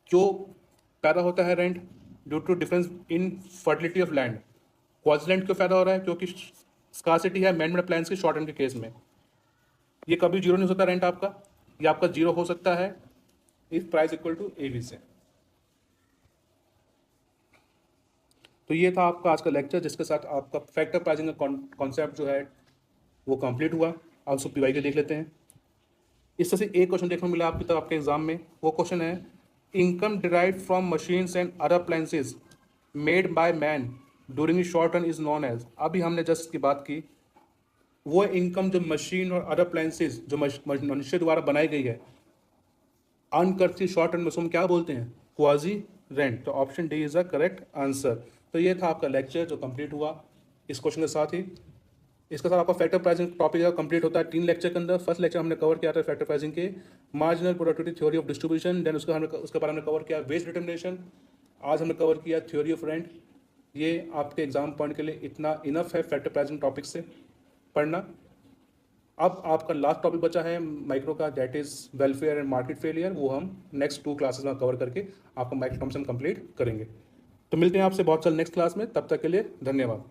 S2: क्यों पैदा होता है rent? Due to difference in fertility of land. Quasi rent क्यों पैदा हो रहा है? क्योंकि स्कार्सिटी है मैनमेड प्लान्स के शॉर्ट रन के केस में। ये कभी जीरो नहीं हो सकता रेंट आपका, ये आपका जीरो हो सकता है if price equal to A B से। तो ये था आपका आज का लेक्चर, जिसके साथ आपका फैक्टर प्राइसिंग का कॉन्सेप्ट जो है वो कंप्लीट हुआ। आप उसको पीवाई के देख लेते हैं। इस तरह से एक क्वेश्चन देखने को मिला आपकी तरफ आपके एग्जाम में। वो क्वेश्चन है income derived from machines and other appliances made by man during short run is known as. अभी हमने जस्ट की बात की, वो इनकम जो मशीन और अदर अप्लायंसेस जो मनुष्य द्वारा बनाई गई है अर्न करती शॉर्ट रन में, उसको हम क्या बोलते हैं? Quasi rent. तो option D is the correct answer. तो ये था आपका लेक्चर जो कंप्लीट हुआ इस क्वेश्चन के साथ ही। इसके साथ आपका फैक्टर प्राइसिंग टॉपिक कंप्लीट होता है 3 लेक्चर के अंदर। फर्स्ट लेक्चर हमने कवर किया था फैक्टर प्राइसिंग के marginal productivity theory of distribution, then उसके बाद हमने कवर किया वेस्ट डिटर्मिनेशन। आज हमने कवर किया थ्योरी ऑफ रेंट। ये आपके एग्जाम पॉइंट के लिए इतना इनफ है फैक्टर प्राइसिंग टॉपिक से पढ़ना। अब आपका लास्ट टॉपिक बचा है माइक्रो का, that is welfare and market failure. वो हम नेक्स्ट 2 क्लासेस में कवर करके आपका माइक्रो टर्म्स हम कंप्लीट करेंगे। तो मिलते हैं आपसे बहुत जल्द नेक्स्ट क्लास में, तब तक के लिए धन्यवाद।